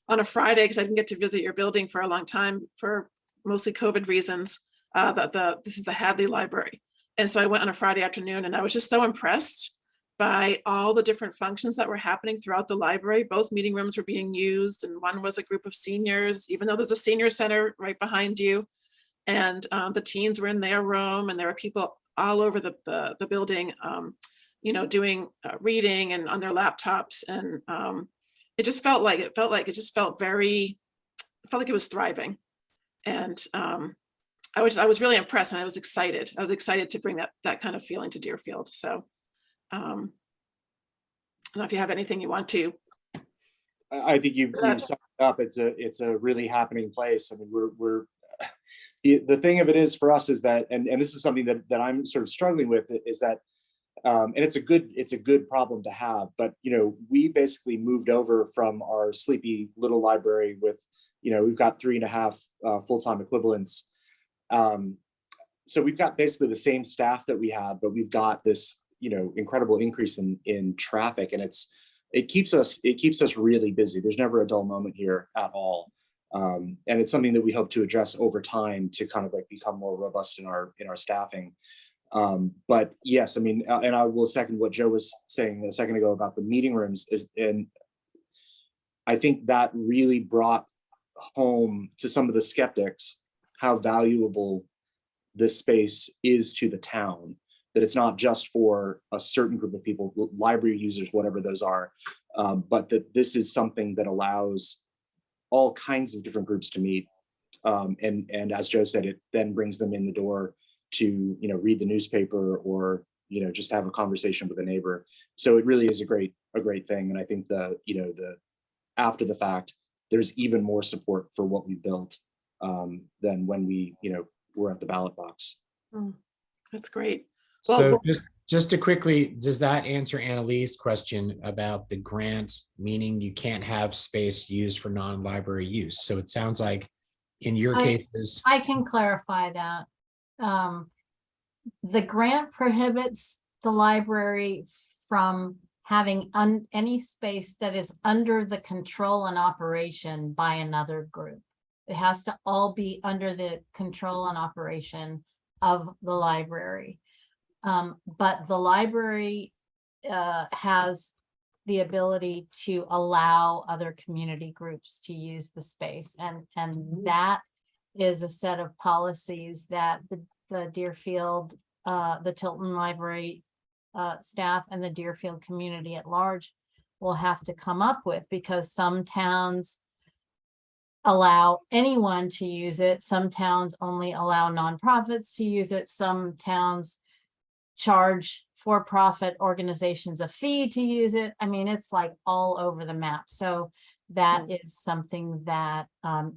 On a Friday, because I didn't get to visit your building for a long time for mostly COVID reasons. This is the Hadley Library. And so I went on a Friday afternoon, and I was just so impressed by all the different functions that were happening throughout the library. Both meeting rooms were being used, and one was a group of seniors, even though there's a senior center right behind you. And the teens were in their room, and there were people all over the building, doing reading and on their laptops. And it felt like it was thriving. And I was really impressed, and I was excited. I was excited to bring that kind of feeling to Deerfield. So I don't know if you have anything you want to. I think you've summed it up. It's a really happening place. I mean, we're the thing of it is for us is that, and this is something that I'm sort of struggling with, is that, and it's a good problem to have, but we basically moved over from our sleepy little library with, we've got 3.5 full-time equivalents. So we've got basically the same staff that we had, but we've got this, incredible increase in traffic, and it keeps us really busy. There's never a dull moment here at all. And it's something that we hope to address over time to kind of like become more robust in our staffing. But yes, I mean, and I will second what Joe was saying a second ago about the meeting rooms and I think that really brought home to some of the skeptics how valuable this space is to the town, that it's not just for a certain group of people, library users, whatever those are, but that this is something that allows all kinds of different groups to meet. And as Joe said, it then brings them in the door to, read the newspaper or, just have a conversation with a neighbor. So it really is a great thing. And I think the after the fact, there's even more support for what we built than when we, were at the ballot box. That's great. So Well, just to quickly, does that answer Annalee's question about the grant, meaning you can't have space used for non-library use? So it sounds like in your cases. I can clarify that. The grant prohibits the library from having any space that is under the control and operation by another group. It has to all be under the control and operation of the library. But the library has the ability to allow other community groups to use the space. And that is a set of policies that the Deerfield, the Tilton Library staff and the Deerfield community at large will have to come up with, because some towns allow anyone to use it. Some towns only allow nonprofits to use it. Some towns charge for-profit organizations a fee to use it. I mean, it's like all over the map. So that is something that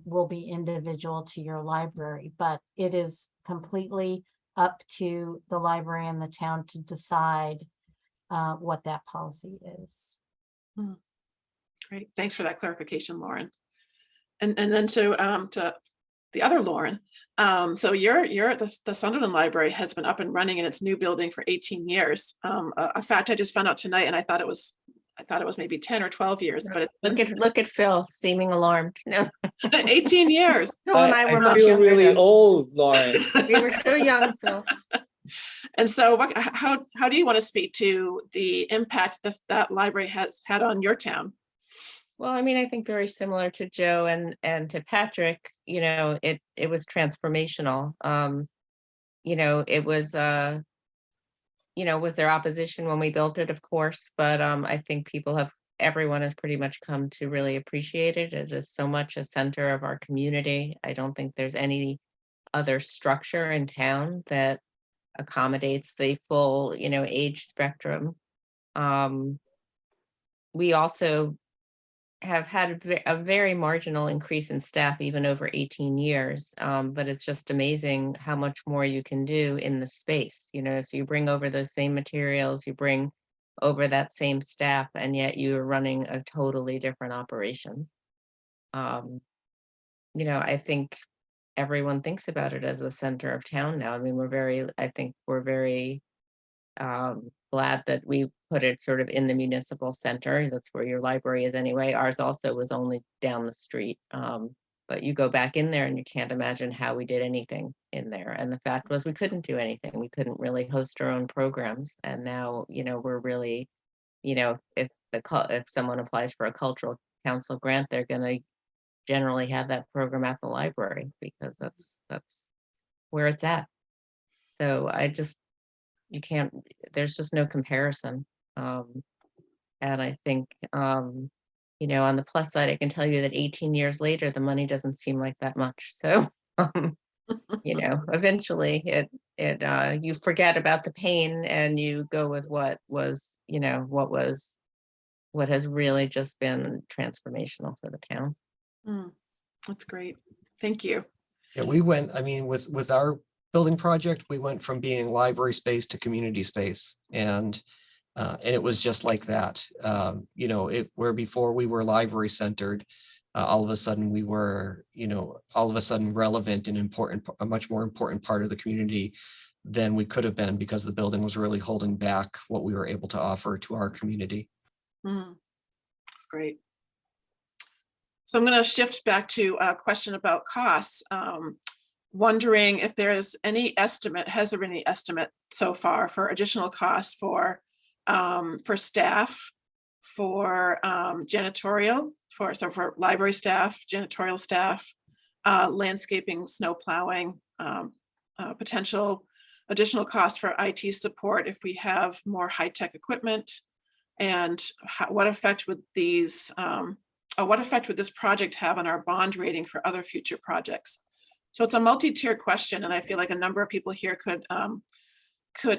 will be individual to your library, but it is completely up to the library and the town to decide what that policy is. Great. Thanks for that clarification, Lauren. And then to the other Lauren. So you're at the Sunderland Library has been up and running in its new building for 18 years. A fact I just found out tonight, and I thought it was maybe 10 or 12 years, but Look at Phil, seeming alarmed. No, 18 years. Phil and I were much feel younger really then. old, Lauren. We were so young, Phil. And so how do you want to speak to the impact that library has had on your town? Well, I mean, I think very similar to Joe and to Patrick, it was transformational. It was, was there opposition when we built it, of course, but I think everyone has pretty much come to really appreciate it. It is so much a center of our community. I don't think there's any other structure in town that accommodates the full, age spectrum. We also have had a very marginal increase in staff even over 18 years, but it's just amazing how much more you can do in the space, so you bring over those same materials, you bring over that same staff, and yet you're running a totally different operation. I think everyone thinks about it as the center of town now. I mean, I think we're very glad that we put it sort of in the municipal center. That's where your library is anyway. Ours also was only down the street. But you go back in there and you can't imagine how we did anything in there. And the fact was we couldn't do anything. We couldn't really host our own programs. And now, we're really, if someone applies for a cultural council grant, they're going to generally have that program at the library because that's where it's at. So there's just no comparison. And I think, on the plus side, I can tell you that 18 years later, the money doesn't seem like that much. So, eventually you forget about the pain and you go with what has really just been transformational for the town. That's great. Thank you. Yeah, we went, with our building project, we went from being library space to community space. And it was just like that. Where before we were library centered, all of a sudden we were, relevant and important, a much more important part of the community than we could have been, because the building was really holding back what we were able to offer to our community. That's great. So I'm going to shift back to a question about costs. Wondering if there is any estimate, has there been any estimate so far for additional costs for staff, for janitorial, for library staff, janitorial staff, landscaping, snow plowing, potential additional costs for IT support if we have more high-tech equipment, and what effect would these, what effect would this project have on our bond rating for other future projects? So it's a multi-tiered question, and I feel like a number of people here could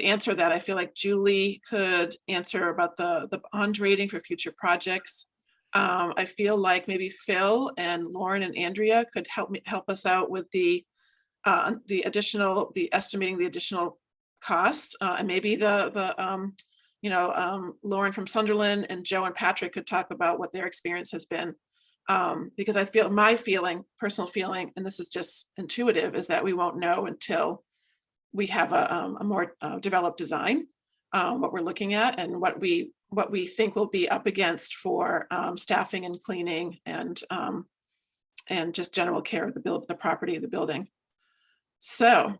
answer that. I feel like Julie could answer about the bond rating for future projects. I feel like maybe Phil and Lauren and Andrea could help us out with the estimating the additional costs, and maybe Lauren from Sunderland and Joe and Patrick could talk about what their experience has been. Because I feel my personal feeling, and this is just intuitive, is that we won't know until we have a more developed design, what we're looking at and what we think we'll be up against for staffing and cleaning and just general care of the property of the building. So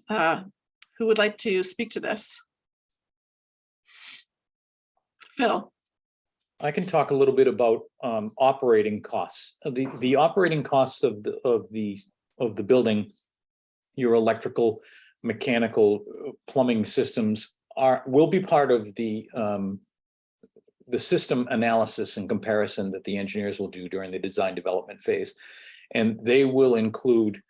who would like to speak to this? Phil. I can talk a little bit about operating costs. The operating costs of the building, your electrical, mechanical, plumbing systems will be part of the system analysis and comparison that the engineers will do during the design development phase, and they will include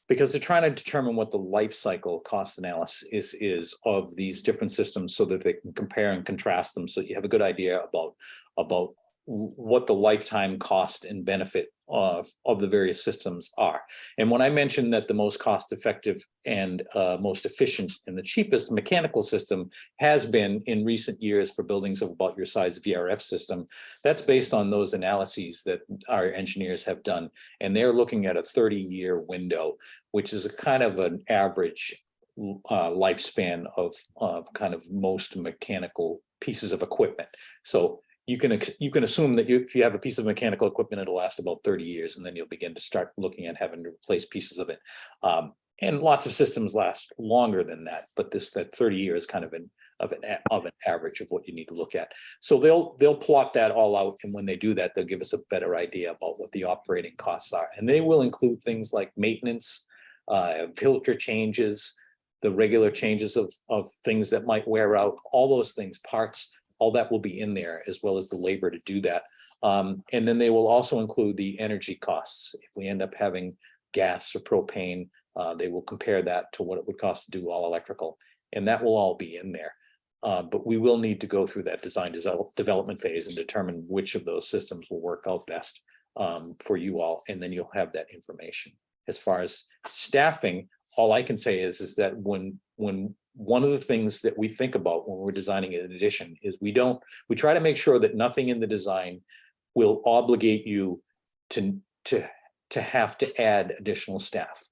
because they're trying to determine what the life cycle cost analysis is of these different systems so that they can compare and contrast them, so you have a good idea about what the lifetime cost and benefit of the various systems are. And when I mentioned that the most cost effective and most efficient and the cheapest mechanical system has been in recent years for buildings of about your size Vrf system, that's based on those analyses that our engineers have done. And they're looking at a 30-year window, which is a kind of an average lifespan of kind of most mechanical pieces of equipment. So you can assume that if you have a piece of mechanical equipment, it'll last about 30 years, and then you'll begin to start looking at having to replace pieces of it. And lots of systems last longer than that, but that 30 years is kind of an average of what you need to look at. So they'll plot that all out, and when they do that, they'll give us a better idea about what the operating costs are. And they will include things like maintenance, filter changes, the regular changes of things that might wear out, all those things, parts. All that will be in there, as well as the labor to do that. And then they will also include the energy costs. If we end up having gas or propane, they will compare that to what it would cost to do all electrical. And that will all be in there. But we will need to go through that design development phase and determine which of those systems will work out best for you all. And then you'll have that information. As far as staffing, all I can say is that when one of the things that we think about when we're designing an addition is we try to make sure that nothing in the design will obligate you to have to add additional staff.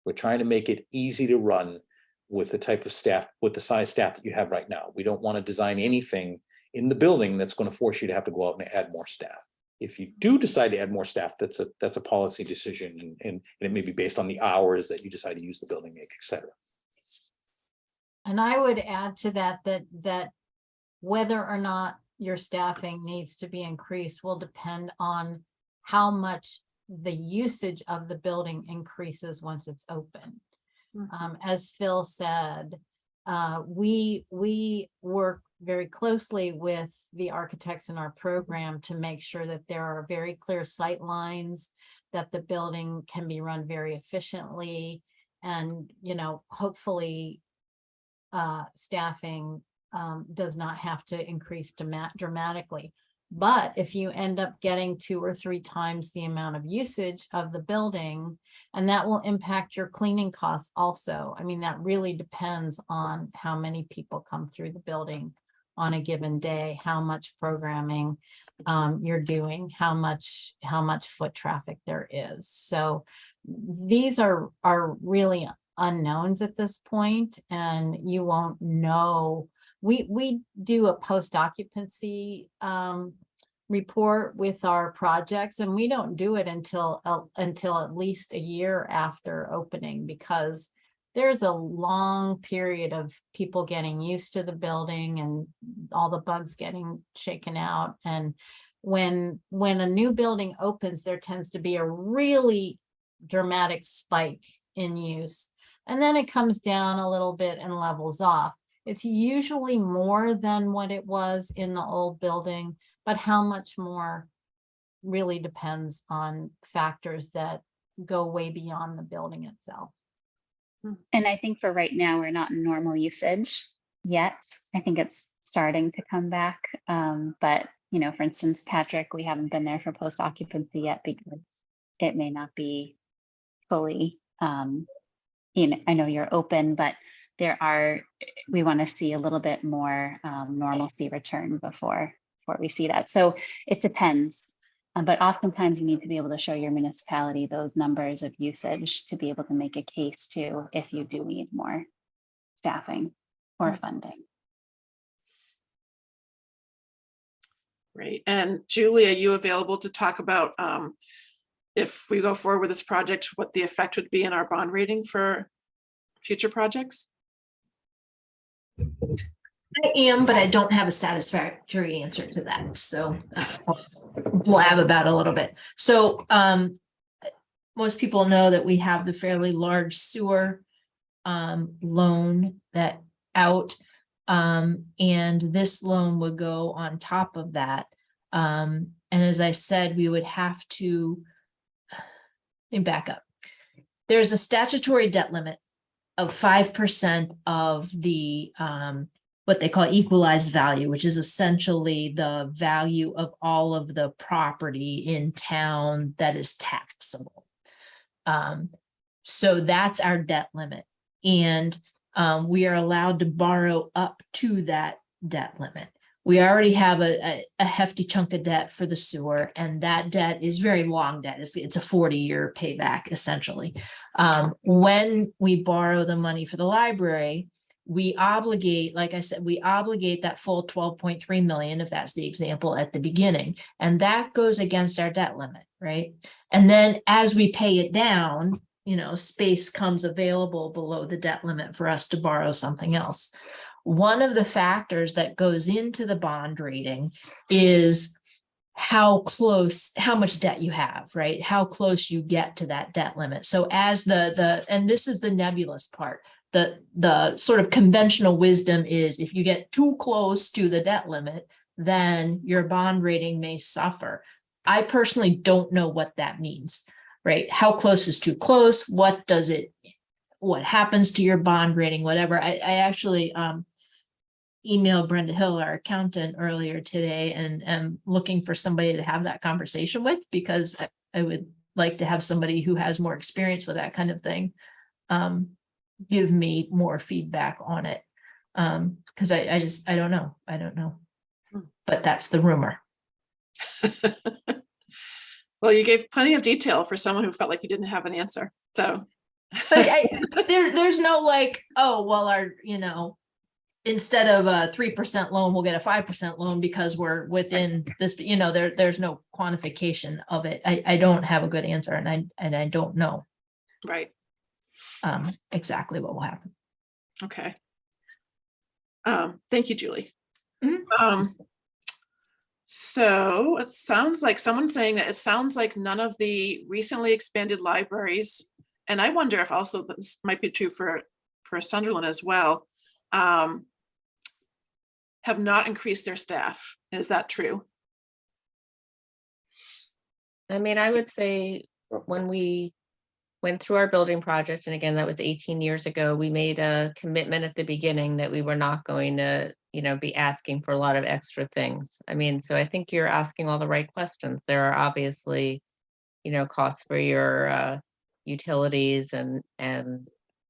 We're trying to make it easy to run with the type of staff, with the size staff that you have right now. We don't want to design anything in the building that's going to force you to have to go out and add more staff. If you do decide to add more staff, that's a policy decision, and it may be based on the hours that you decide to use the building, et cetera. And I would add to that whether or not your staffing needs to be increased will depend on how much the usage of the building increases once it's open. As Phil said, we work very closely with the architects in our program to make sure that there are very clear sight lines, that the building can be run very efficiently, and hopefully staffing does not have to increase dramatically. But if you end up getting 2 or 3 times the amount of usage of the building, and that will impact your cleaning costs also. I mean, that really depends on how many people come through the building on a given day, how much programming you're doing, how much foot traffic there is. So these are really unknowns at this point, and you won't know. We do a post occupancy report with our projects, and we don't do it until at least a year after opening, because there's a long period of people getting used to the building and all the bugs getting shaken out. And when a new building opens, there tends to be a really dramatic spike in use. And then it comes down a little bit and levels off. It's usually more than what it was in the old building, but how much more really depends on factors that go way beyond the building itself. And I think for right now, we're not in normal usage yet. I think it's starting to come back. But, you know, for instance, Patrick, we haven't been there for post occupancy yet because it may not be fully, you know, I know you're open, but we want to see a little bit more normalcy return before we see that. So it depends. But oftentimes you need to be able to show your municipality those numbers of usage to be able to make a case to if you do need more staffing or funding. Great. And Julie, are you available to talk about if we go forward with this project, what the effect would be in our bond rating for future projects? I am, but I don't have a satisfactory answer to that. So I'll blab about it a little bit. So most people know that we have the fairly large sewer loan that out. And this loan would go on top of that. And as I said, we would have to, let me back up. There's a statutory debt limit of 5% of the what they call equalized value, which is essentially the value of all of the property in town that is taxable. So that's our debt limit. And we are allowed to borrow up to that debt limit. We already have a hefty chunk of debt for the sewer, and that debt is very long debt. It's a 40-year payback, essentially. When we borrow the money for the library, we obligate, like I said, we obligate that full 12.3 million, if that's the example at the beginning, and that goes against our debt limit, right? And then as we pay it down, you know, space comes available below the debt limit for us to borrow something else. One of the factors that goes into the bond rating is how much debt you have, right? How close you get to that debt limit. So as and this is the nebulous part, the sort of conventional wisdom is if you get too close to the debt limit, then your bond rating may suffer. I personally don't know what that means, right? How close is too close? What happens to your bond rating, whatever. I actually emailed Brenda Hill, our accountant, earlier today, and am looking for somebody to have that conversation with, because I would like to have somebody who has more experience with that kind of thing give me more feedback on it. Because I don't know. But that's the rumor. Well, you gave plenty of detail for someone who felt like you didn't have an answer. So But there's no like, oh, well, our, you know, instead of a 3% loan, we'll get a 5% loan because we're within this, you know, there's no quantification of it. I don't have a good answer, and I don't know right. Exactly what will happen. Okay. Thank you, Julie. Mhm. So it sounds like someone's saying that it sounds like none of the recently expanded libraries, and I wonder if also this might be true for Sunderland as well, have not increased their staff. Is that true? I mean, I would say when we went through our building project, and again, that was 18 years ago, we made a commitment at the beginning that we were not going to, you know, be asking for a lot of extra things. I mean, so I think you're asking all the right questions. There are obviously, you know, costs for your utilities and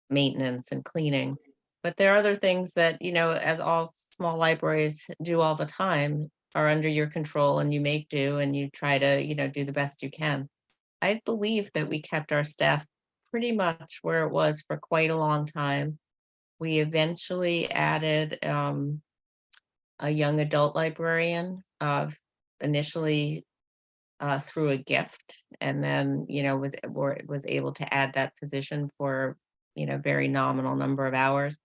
maintenance and cleaning, but there are other things that, you know, as all small libraries do all the time, are under your control, and you make do, and you try to, you know, do the best you can. I believe that we kept our staff pretty much where it was for quite a long time. We eventually added a young adult librarian initially through a gift, and then, you know, was able to add that position for, you know, very nominal number of hours.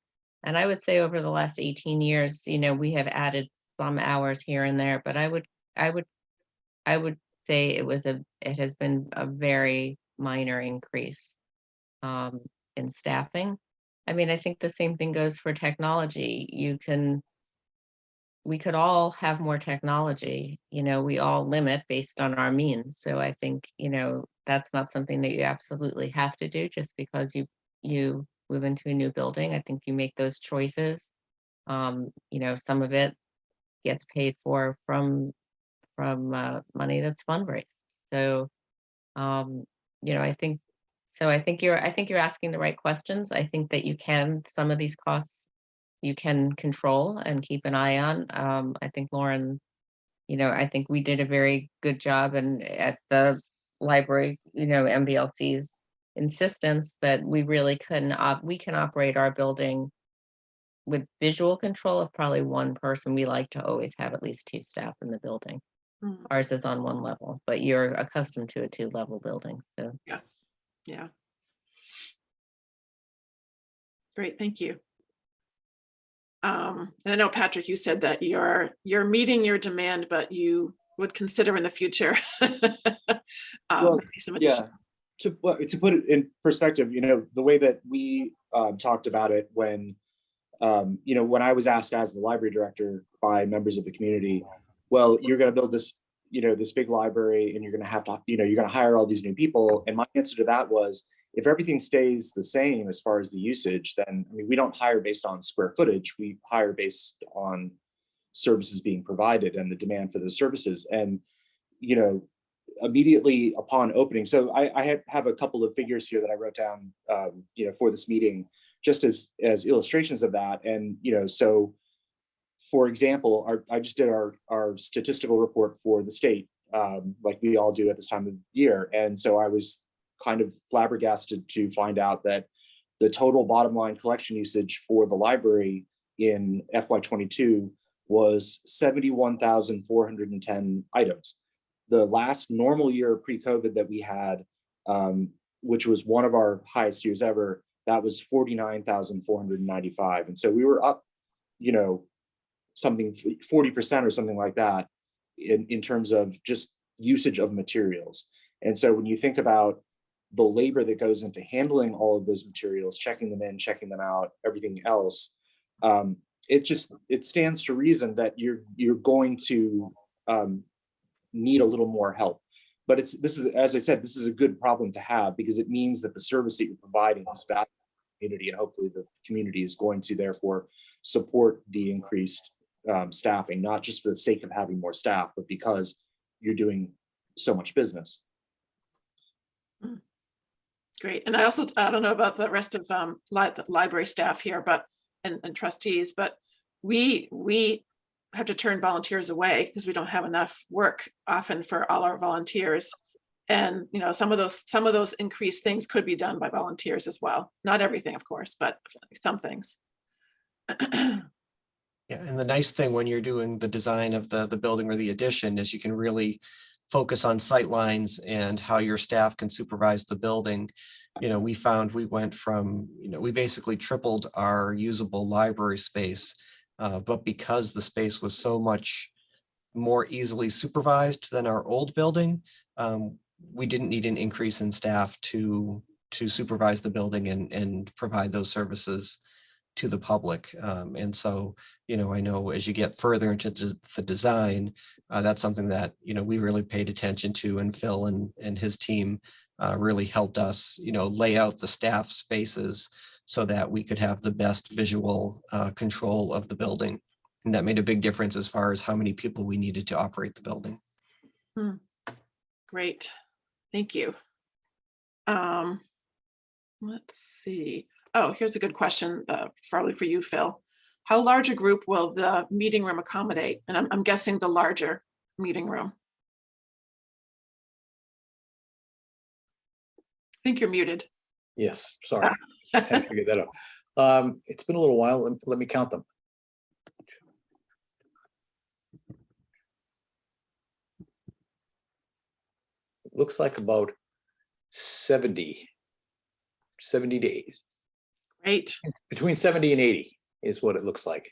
And I would say over the last 18 years, you know, we have added some hours here and there, but I would say it has been a very minor increase in staffing. I mean, I think the same thing goes for technology. We could all have more technology, you know, we all limit based on our means. So I think, you know, that's not something that you absolutely have to do just because you move into a new building. I think you make those choices. You know, some of it gets paid for from money that's fundraised. So, you know, I think you're asking the right questions. I think that some of these costs you can control and keep an eye on. I think Lauren, you know, I think we did a very good job, and at the library, you know, MBLC's insistence that we really we can operate our building with visual control of probably one person. We like to always have at least 2 staff in the building. Mm. Ours is on 1 level, but you're accustomed to a 2-level building, so. Yeah. Great, thank you. And I know, Patrick, you said that you're meeting your demand, but you would consider in the future. Well, maybe some additional. To put it in perspective, you know, the way that we talked about it when, you know, when I was asked as the library director by members of the community, well, you're going to build this, you know, this big library, and you're going to have to, you know, you're going to hire all these new people. And my answer to that was, if everything stays the same as far as the usage, then, I mean, we don't hire based on square footage. We hire based on services being provided and the demand for those services. And, you know, immediately upon opening, so I have a couple of figures here that I wrote down, you know, for this meeting, just as illustrations of that. And, you know, so for example, I just did our statistical report for the state, like we all do at this time of year. And so I was kind of flabbergasted to find out that the total bottom line collection usage for the library in FY22 was 71,410 items. The last normal year pre-COVID that we had, which was one of our highest years ever, that was 49,495. And so we were up, you know, something 40% or something like that in terms of just usage of materials. And so when you think about the labor that goes into handling all of those materials, checking them in, checking them out, everything else, it stands to reason that you're going to need a little more help. But this is, as I said, this is a good problem to have, because it means that the service that you're providing is valuable to the community, and hopefully the community is going to therefore support the increased staffing, not just for the sake of having more staff, but because you're doing so much business. Great. And I don't know about the rest of the library staff here, but and trustees, but we have to turn volunteers away because we don't have enough work often for all our volunteers. And, you know, some of those increased things could be done by volunteers as well. Not everything, of course, but some things. Yeah, and the nice thing when you're doing the design of the building or the addition is you can really focus on sight lines and how your staff can supervise the building. You know, we found we went from, you know, we basically tripled our usable library space, but because the space was so much more easily supervised than our old building, we didn't need an increase in staff to supervise the building and provide those services to the public. And so, you know, I know as you get further into the design, that's something that, you know, we really paid attention to, and Phil and his team really helped us, you know, lay out the staff spaces so that we could have the best visual control of the building. And that made a big difference as far as how many people we needed to operate the building. Great, thank you. Let's see. Oh, here's a good question, probably for you, Phil. How large a group will the meeting room accommodate? And I'm guessing the larger meeting room. I think you're muted. Yes, sorry. I had to figure that out. It's been a little while. Let me count them. looks like about 70 days, Great. between 70 and 80 is what it looks like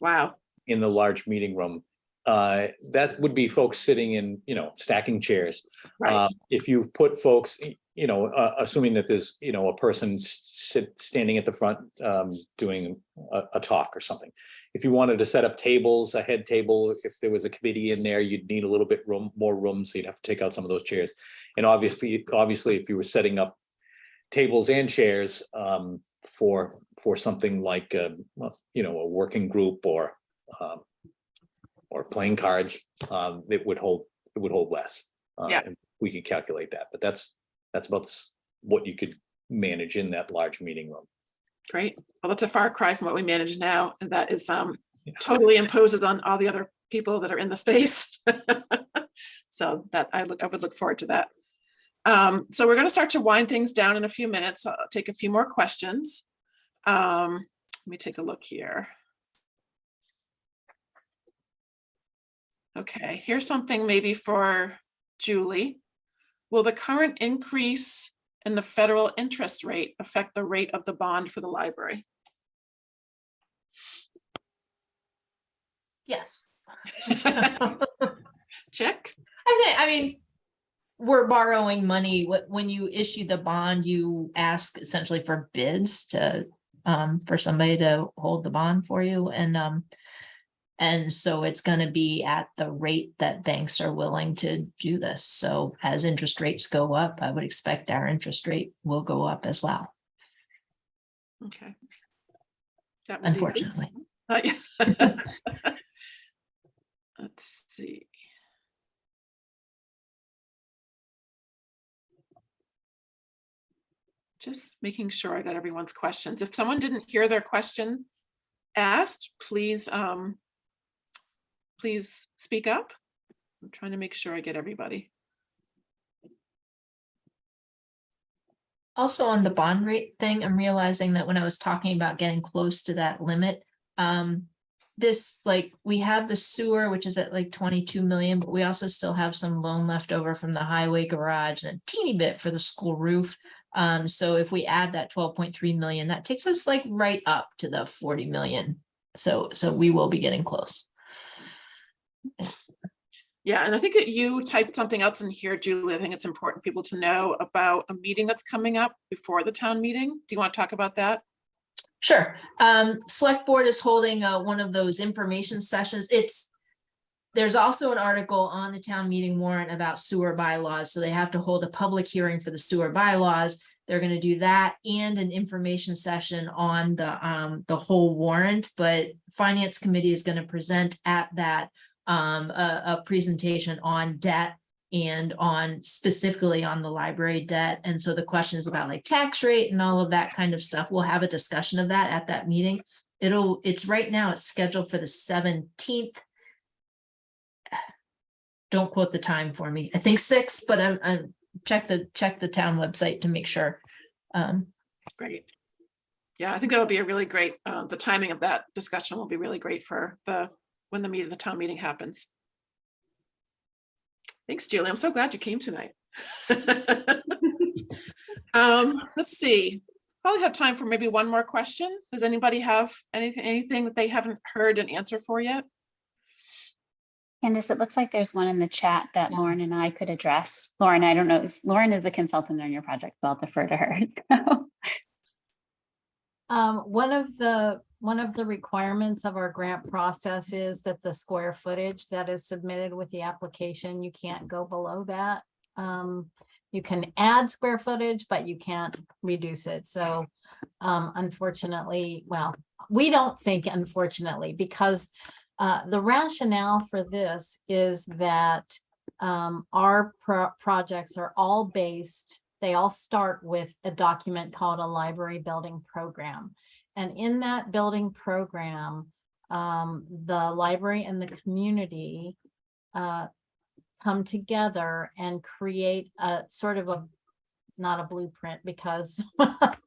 Wow. in the large meeting room. That would be folks sitting in, stacking chairs. Right. If you've put folks, assuming that there's, a person standing at the front doing a talk or something. If you wanted to set up tables, a head table, if there was a committee in there, you'd need a little bit more room, so you'd have to take out some of those chairs. And obviously, if you were setting up tables and chairs for something like a working group or playing cards, it would hold less. Yeah. And we could calculate that, but that's about what you could manage in that large meeting room. Great. Well, that's a far cry from what we manage now. And that is totally imposes on all the other people that are in the space. So that I would look forward to that. So we're going to start to wind things down in a few minutes. I'll take a few more questions. Let me take a look here. Okay, here's something maybe for Julie. Will the current increase in the federal interest rate affect the rate of the bond for the library? Yes. Check. I mean, we're borrowing money. When you issue the bond, you ask essentially for bids to for somebody to hold the bond for you, and so it's going to be at the rate that banks are willing to do this. So as interest rates go up, I would expect our interest rate will go up as well. Okay. That was easy. Unfortunately. Let's see. Just making sure I got everyone's questions. If someone didn't hear their question asked, please speak up. I'm trying to make sure I get everybody. Also on the bond rate thing, I'm realizing that when I was talking about getting close to that limit, we have the sewer, which is at like 22 million, but we also still have some loan left over from the highway garage and a teeny bit for the school roof. So if we add that 12.3 million, that takes us like right up to the 40 million. So we will be getting close. Yeah, and I think that you typed something else in here, Julie. I think it's important for people to know about a meeting that's coming up before the town meeting. Do you want to talk about that? Sure. Select Board is holding one of those information sessions. There's also an article on the town meeting warrant about sewer bylaws. So they have to hold a public hearing for the sewer bylaws. They're going to do that and an information session on the whole warrant, but Finance Committee is going to present at that a presentation on debt and specifically on the library debt. And so the questions about like tax rate and all of that kind of stuff, we'll have a discussion of that at that meeting. It's right now, it's scheduled for the 17th. Don't quote the time for me. I think 6, but I'm check the town website to make sure. Great. Yeah, I think that'll be a really great, the timing of that discussion will be really great for when the town meeting happens. Thanks, Julie. I'm so glad you came tonight. Let's see. Probably have time for maybe one more question. Does anybody have anything that they haven't heard an answer for yet? Candace, it looks like there's one in the chat that Lauren and I could address. Lauren, I don't know. Lauren is a consultant on your project, so I'll defer to her. One of the requirements of our grant process is that the square footage that is submitted with the application, you can't go below that. You can add square footage, but you can't reduce it. So unfortunately, well, we don't think unfortunately, because the rationale for this is that our projects are all based, they all start with a document called a library building program. And in that building program, the library and the community come together and create a sort of not a blueprint, because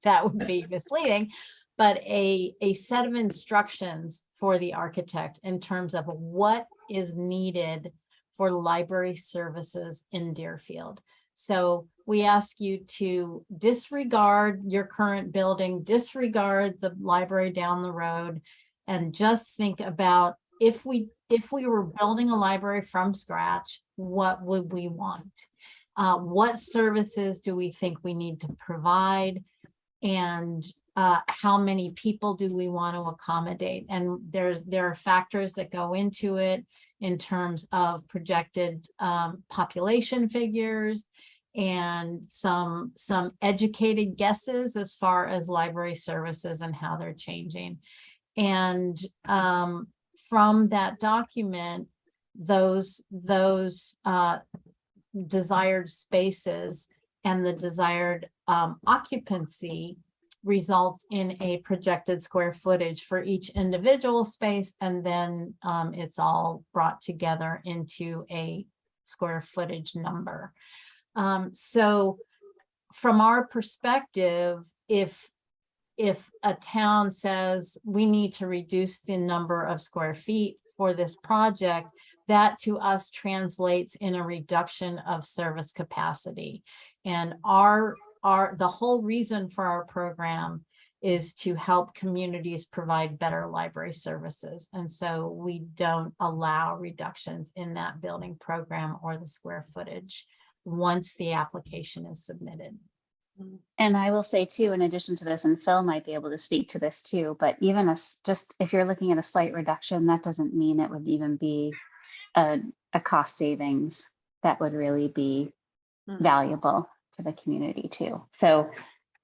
that would be misleading, but a set of instructions for the architect in terms of what is needed for library services in Deerfield. So we ask you to disregard your current building, disregard the library down the road, and just think about if we were building a library from scratch, what would we want? What services do we think we need to provide? And how many people do we want to accommodate? And there are factors that go into it in terms of projected population figures and some educated guesses as far as library services and how they're changing. And from that document, those desired spaces and the desired occupancy results in a projected square footage for each individual space, and then it's all brought together into a square footage number. So from our perspective, if a town says we need to reduce the number of square feet for this project, that to us translates in a reduction of service capacity. And the whole reason for our program is to help communities provide better library services. And so we don't allow reductions in that building program or the square footage once the application is submitted. And I will say too, in addition to this, and Phil might be able to speak to this too, but even just if you're looking at a slight reduction, that doesn't mean it would even be a cost savings that would really be valuable to the community too. So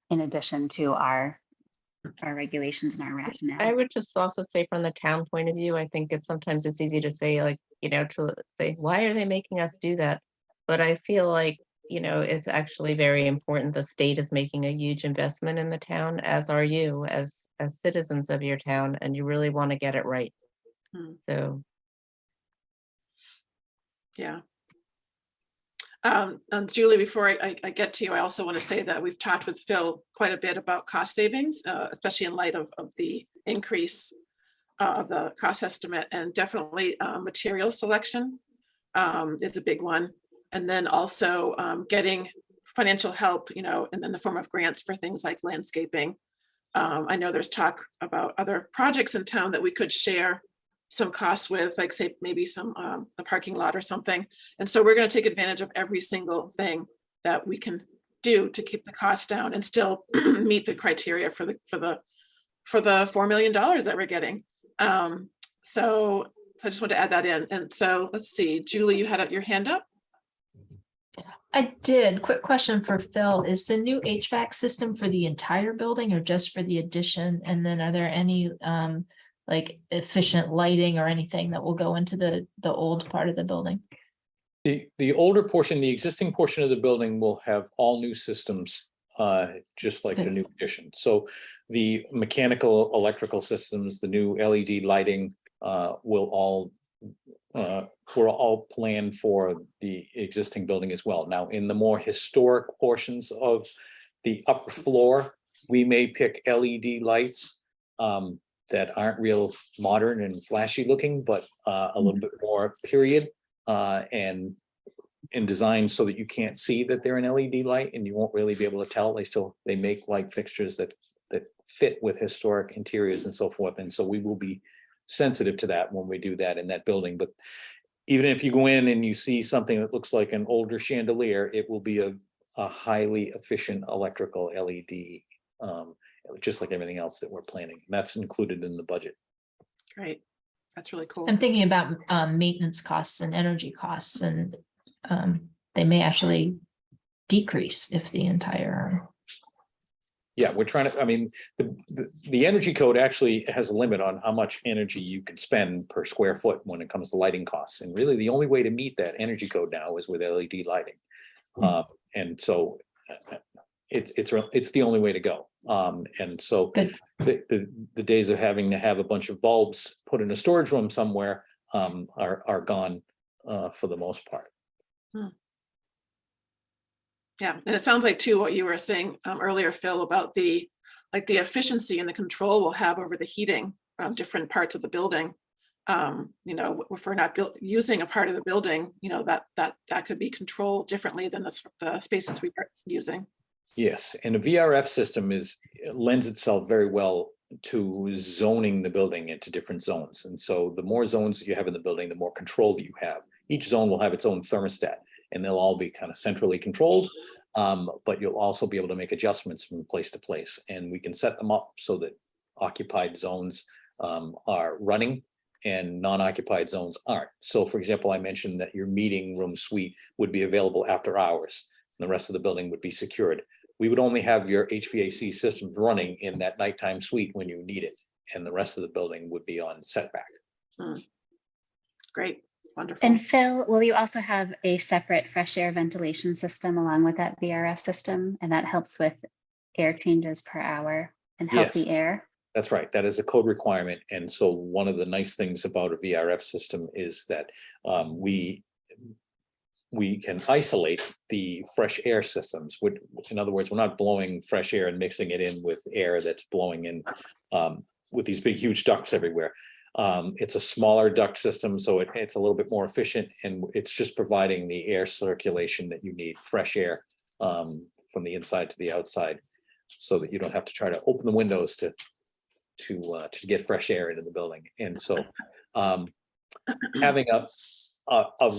in addition to our regulations and our rationale. I would just also say from the town point of view, I think sometimes it's easy to say, like, to say, why are they making us do that? But I feel like, it's actually very important. The state is making a huge investment in the town, as are you, as citizens of your town, and you really want to get it right. So. Yeah. And Julie, before I get to you, I also want to say that we've talked with Phil quite a bit about cost savings, especially in light of the increase of the cost estimate, and definitely material selection is a big one. And then also getting financial help, in the form of grants for things like landscaping. I know there's talk about other projects in town that we could share some costs with, like say maybe some a parking lot or something. And so we're going to take advantage of every single thing that we can do to keep the costs down and still meet the criteria for the $4 million that we're getting. So I just want to add that in. And so let's see, Julie, you had your hand up. I did. Quick question for Phil. Is the new HVAC system for the entire building or just for the addition? And then are there any like efficient lighting or anything that will go into the old part of the building? The older portion, the existing portion of the building will have all new systems, just like the new addition. So the mechanical, electrical systems, the new LED lighting were all planned for the existing building as well. Now, in the more historic portions of the upper floor, we may pick LED lights that aren't real modern and flashy looking, but a little bit more period and designed so that you can't see that they're an LED light and you won't really be able to tell. They make light fixtures that fit with historic interiors and so forth. And so we will be sensitive to that when we do that in that building. But even if you go in and you see something that looks like an older chandelier, it will be a highly efficient electrical LED, just like everything else that we're planning. That's included in the budget. Great. That's really cool. I'm thinking about maintenance costs and energy costs, and they may actually decrease if the entire. Yeah, we're trying to, the energy code actually has a limit on how much energy you can spend per square foot when it comes to lighting costs. And really the only way to meet that energy code now is with LED lighting. And so it's the only way to go. And so the days of having to have a bunch of bulbs put in a storage room somewhere are gone for the most part. Yeah, and it sounds like too what you were saying earlier, Phil, about the efficiency and the control we'll have over the heating different parts of the building. You know, if we're not using a part of the building, you know, that could be controlled differently than the spaces we are using. Yes, and a VRF system lends itself very well to zoning the building into different zones. And so the more zones that you have in the building, the more control that you have. Each zone will have its own thermostat, and they'll all be kind of centrally controlled. But you'll also be able to make adjustments from place to place, and we can set them up so that occupied zones are running and non-occupied zones aren't. So for example, I mentioned that your meeting room suite would be available after hours, and the rest of the building would be secured. We would only have your HVAC systems running in that nighttime suite when you need it, and the rest of the building would be on setback. Great, wonderful. And Phil, will you also have a separate fresh air ventilation system along with that VRF system? And that helps with air changes per hour and healthy Yes. air? That's right. That is a code requirement. And so one of the nice things about a VRF system is that we can isolate the fresh air systems. In other words, we're not blowing fresh air and mixing it in with air that's blowing in with these big, huge ducts everywhere. It's a smaller duct system, so it's a little bit more efficient, and it's just providing the air circulation that you need, fresh air from the inside to the outside, so that you don't have to try to open the windows to get fresh air into the building. And so having a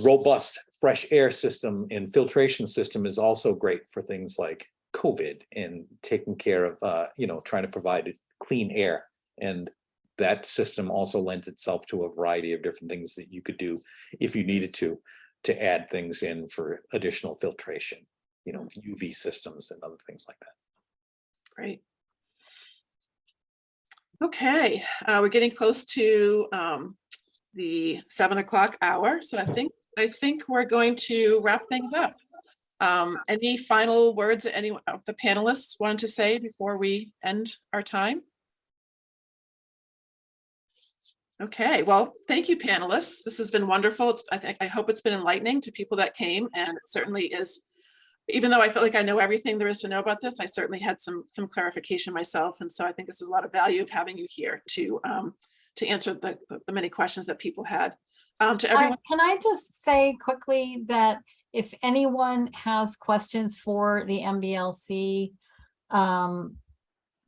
robust fresh air system and filtration system is also great for things like COVID and taking care of, trying to provide clean air. And that system also lends itself to a variety of different things that you could do if you needed to add things in for additional filtration, UV systems and other things like that. Great. Okay, we're getting close to the 7 o'clock hour, so I think we're going to wrap things up. Any final words that any of the panelists wanted to say before we end our time? Okay, well, thank you, panelists. This has been wonderful. I hope it's been enlightening to people that came, and it certainly is. Even though I feel like I know everything there is to know about this, I certainly had some clarification myself, and so I think this is a lot of value of having you here to answer the many questions that people had. To everyone, Can I just say quickly that if anyone has questions for the MBLC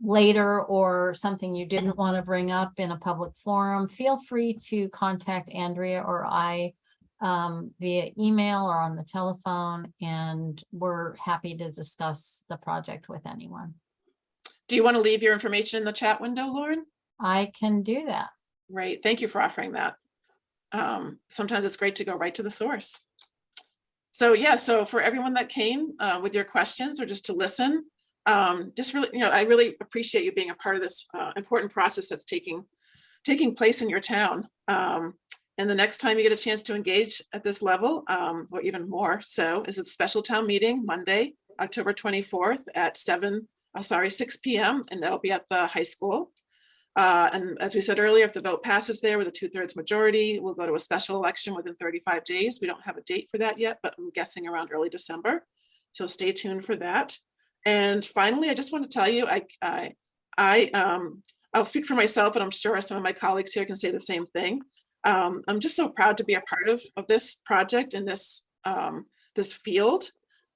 later, or something you didn't want to bring up in a public forum, feel free to contact Andrea or I via email or on the telephone, and we're happy to discuss the project with anyone. do you want to leave your information in the chat window, Lauren? I can do that. Great, thank you for offering that. Sometimes it's great to go right to the source. So yeah, so for everyone that came with your questions or just to listen, just really, I really appreciate you being a part of this important process that's taking place in your town. And the next time you get a chance to engage at this level, or even more so, is a special town meeting Monday, October 24th at 6 p.m. and that'll be at the high school. And as we said earlier, if the vote passes there with a 2/3 majority, we'll go to a special election within 35 days. We don't have a date for that yet, but I'm guessing around early December. So stay tuned for that. And finally, I just want to tell you, I'll speak for myself, but I'm sure some of my colleagues here can say the same thing. I'm just so proud to be a part of this project and this field,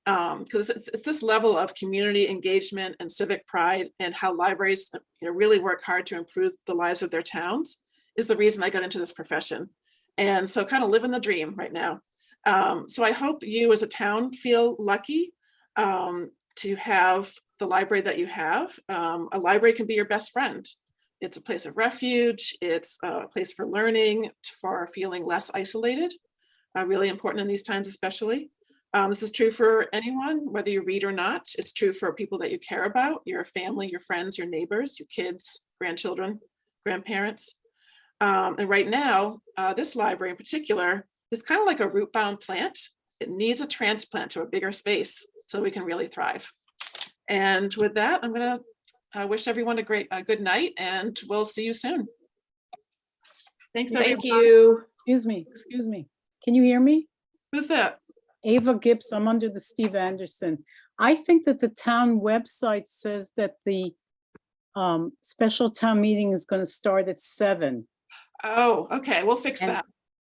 because it's this level of community engagement and civic pride, and how libraries really work hard to improve the lives of their towns is the reason I got into this profession. And so kind of living the dream right now. So I hope you as a town feel lucky to have the library that you have. A library can be your best friend. It's a place of refuge. It's a place for learning, for feeling less isolated. Really important in these times, especially. This is true for anyone, whether you read or not. It's true for people that you care about, your family, your friends, your neighbors, your kids, grandchildren, grandparents. And right now, this library in particular is kind of like a root-bound plant. It needs a transplant to a bigger space so we can really thrive. And with that, I'm going to wish everyone a good night, and we'll see you soon. Thanks, everyone. Thank you. Excuse me. Can you hear me? Who's that? Ava Gibbs, I'm under the Steve Anderson. I think that the town website says that the special town meeting is going to start at 7. Oh, okay, we'll fix And- that.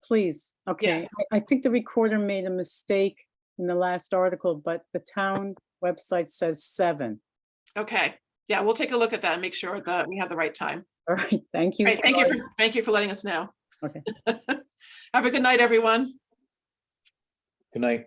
Please, okay. Yes. I think the recorder made a mistake in the last article, but the town website says 7. Okay, yeah, we'll take a look at that and make sure that we have the right time. All right, thank you. Great, thank Sorry. you, thank you for letting us know. Okay. Have a good night, everyone. Good night.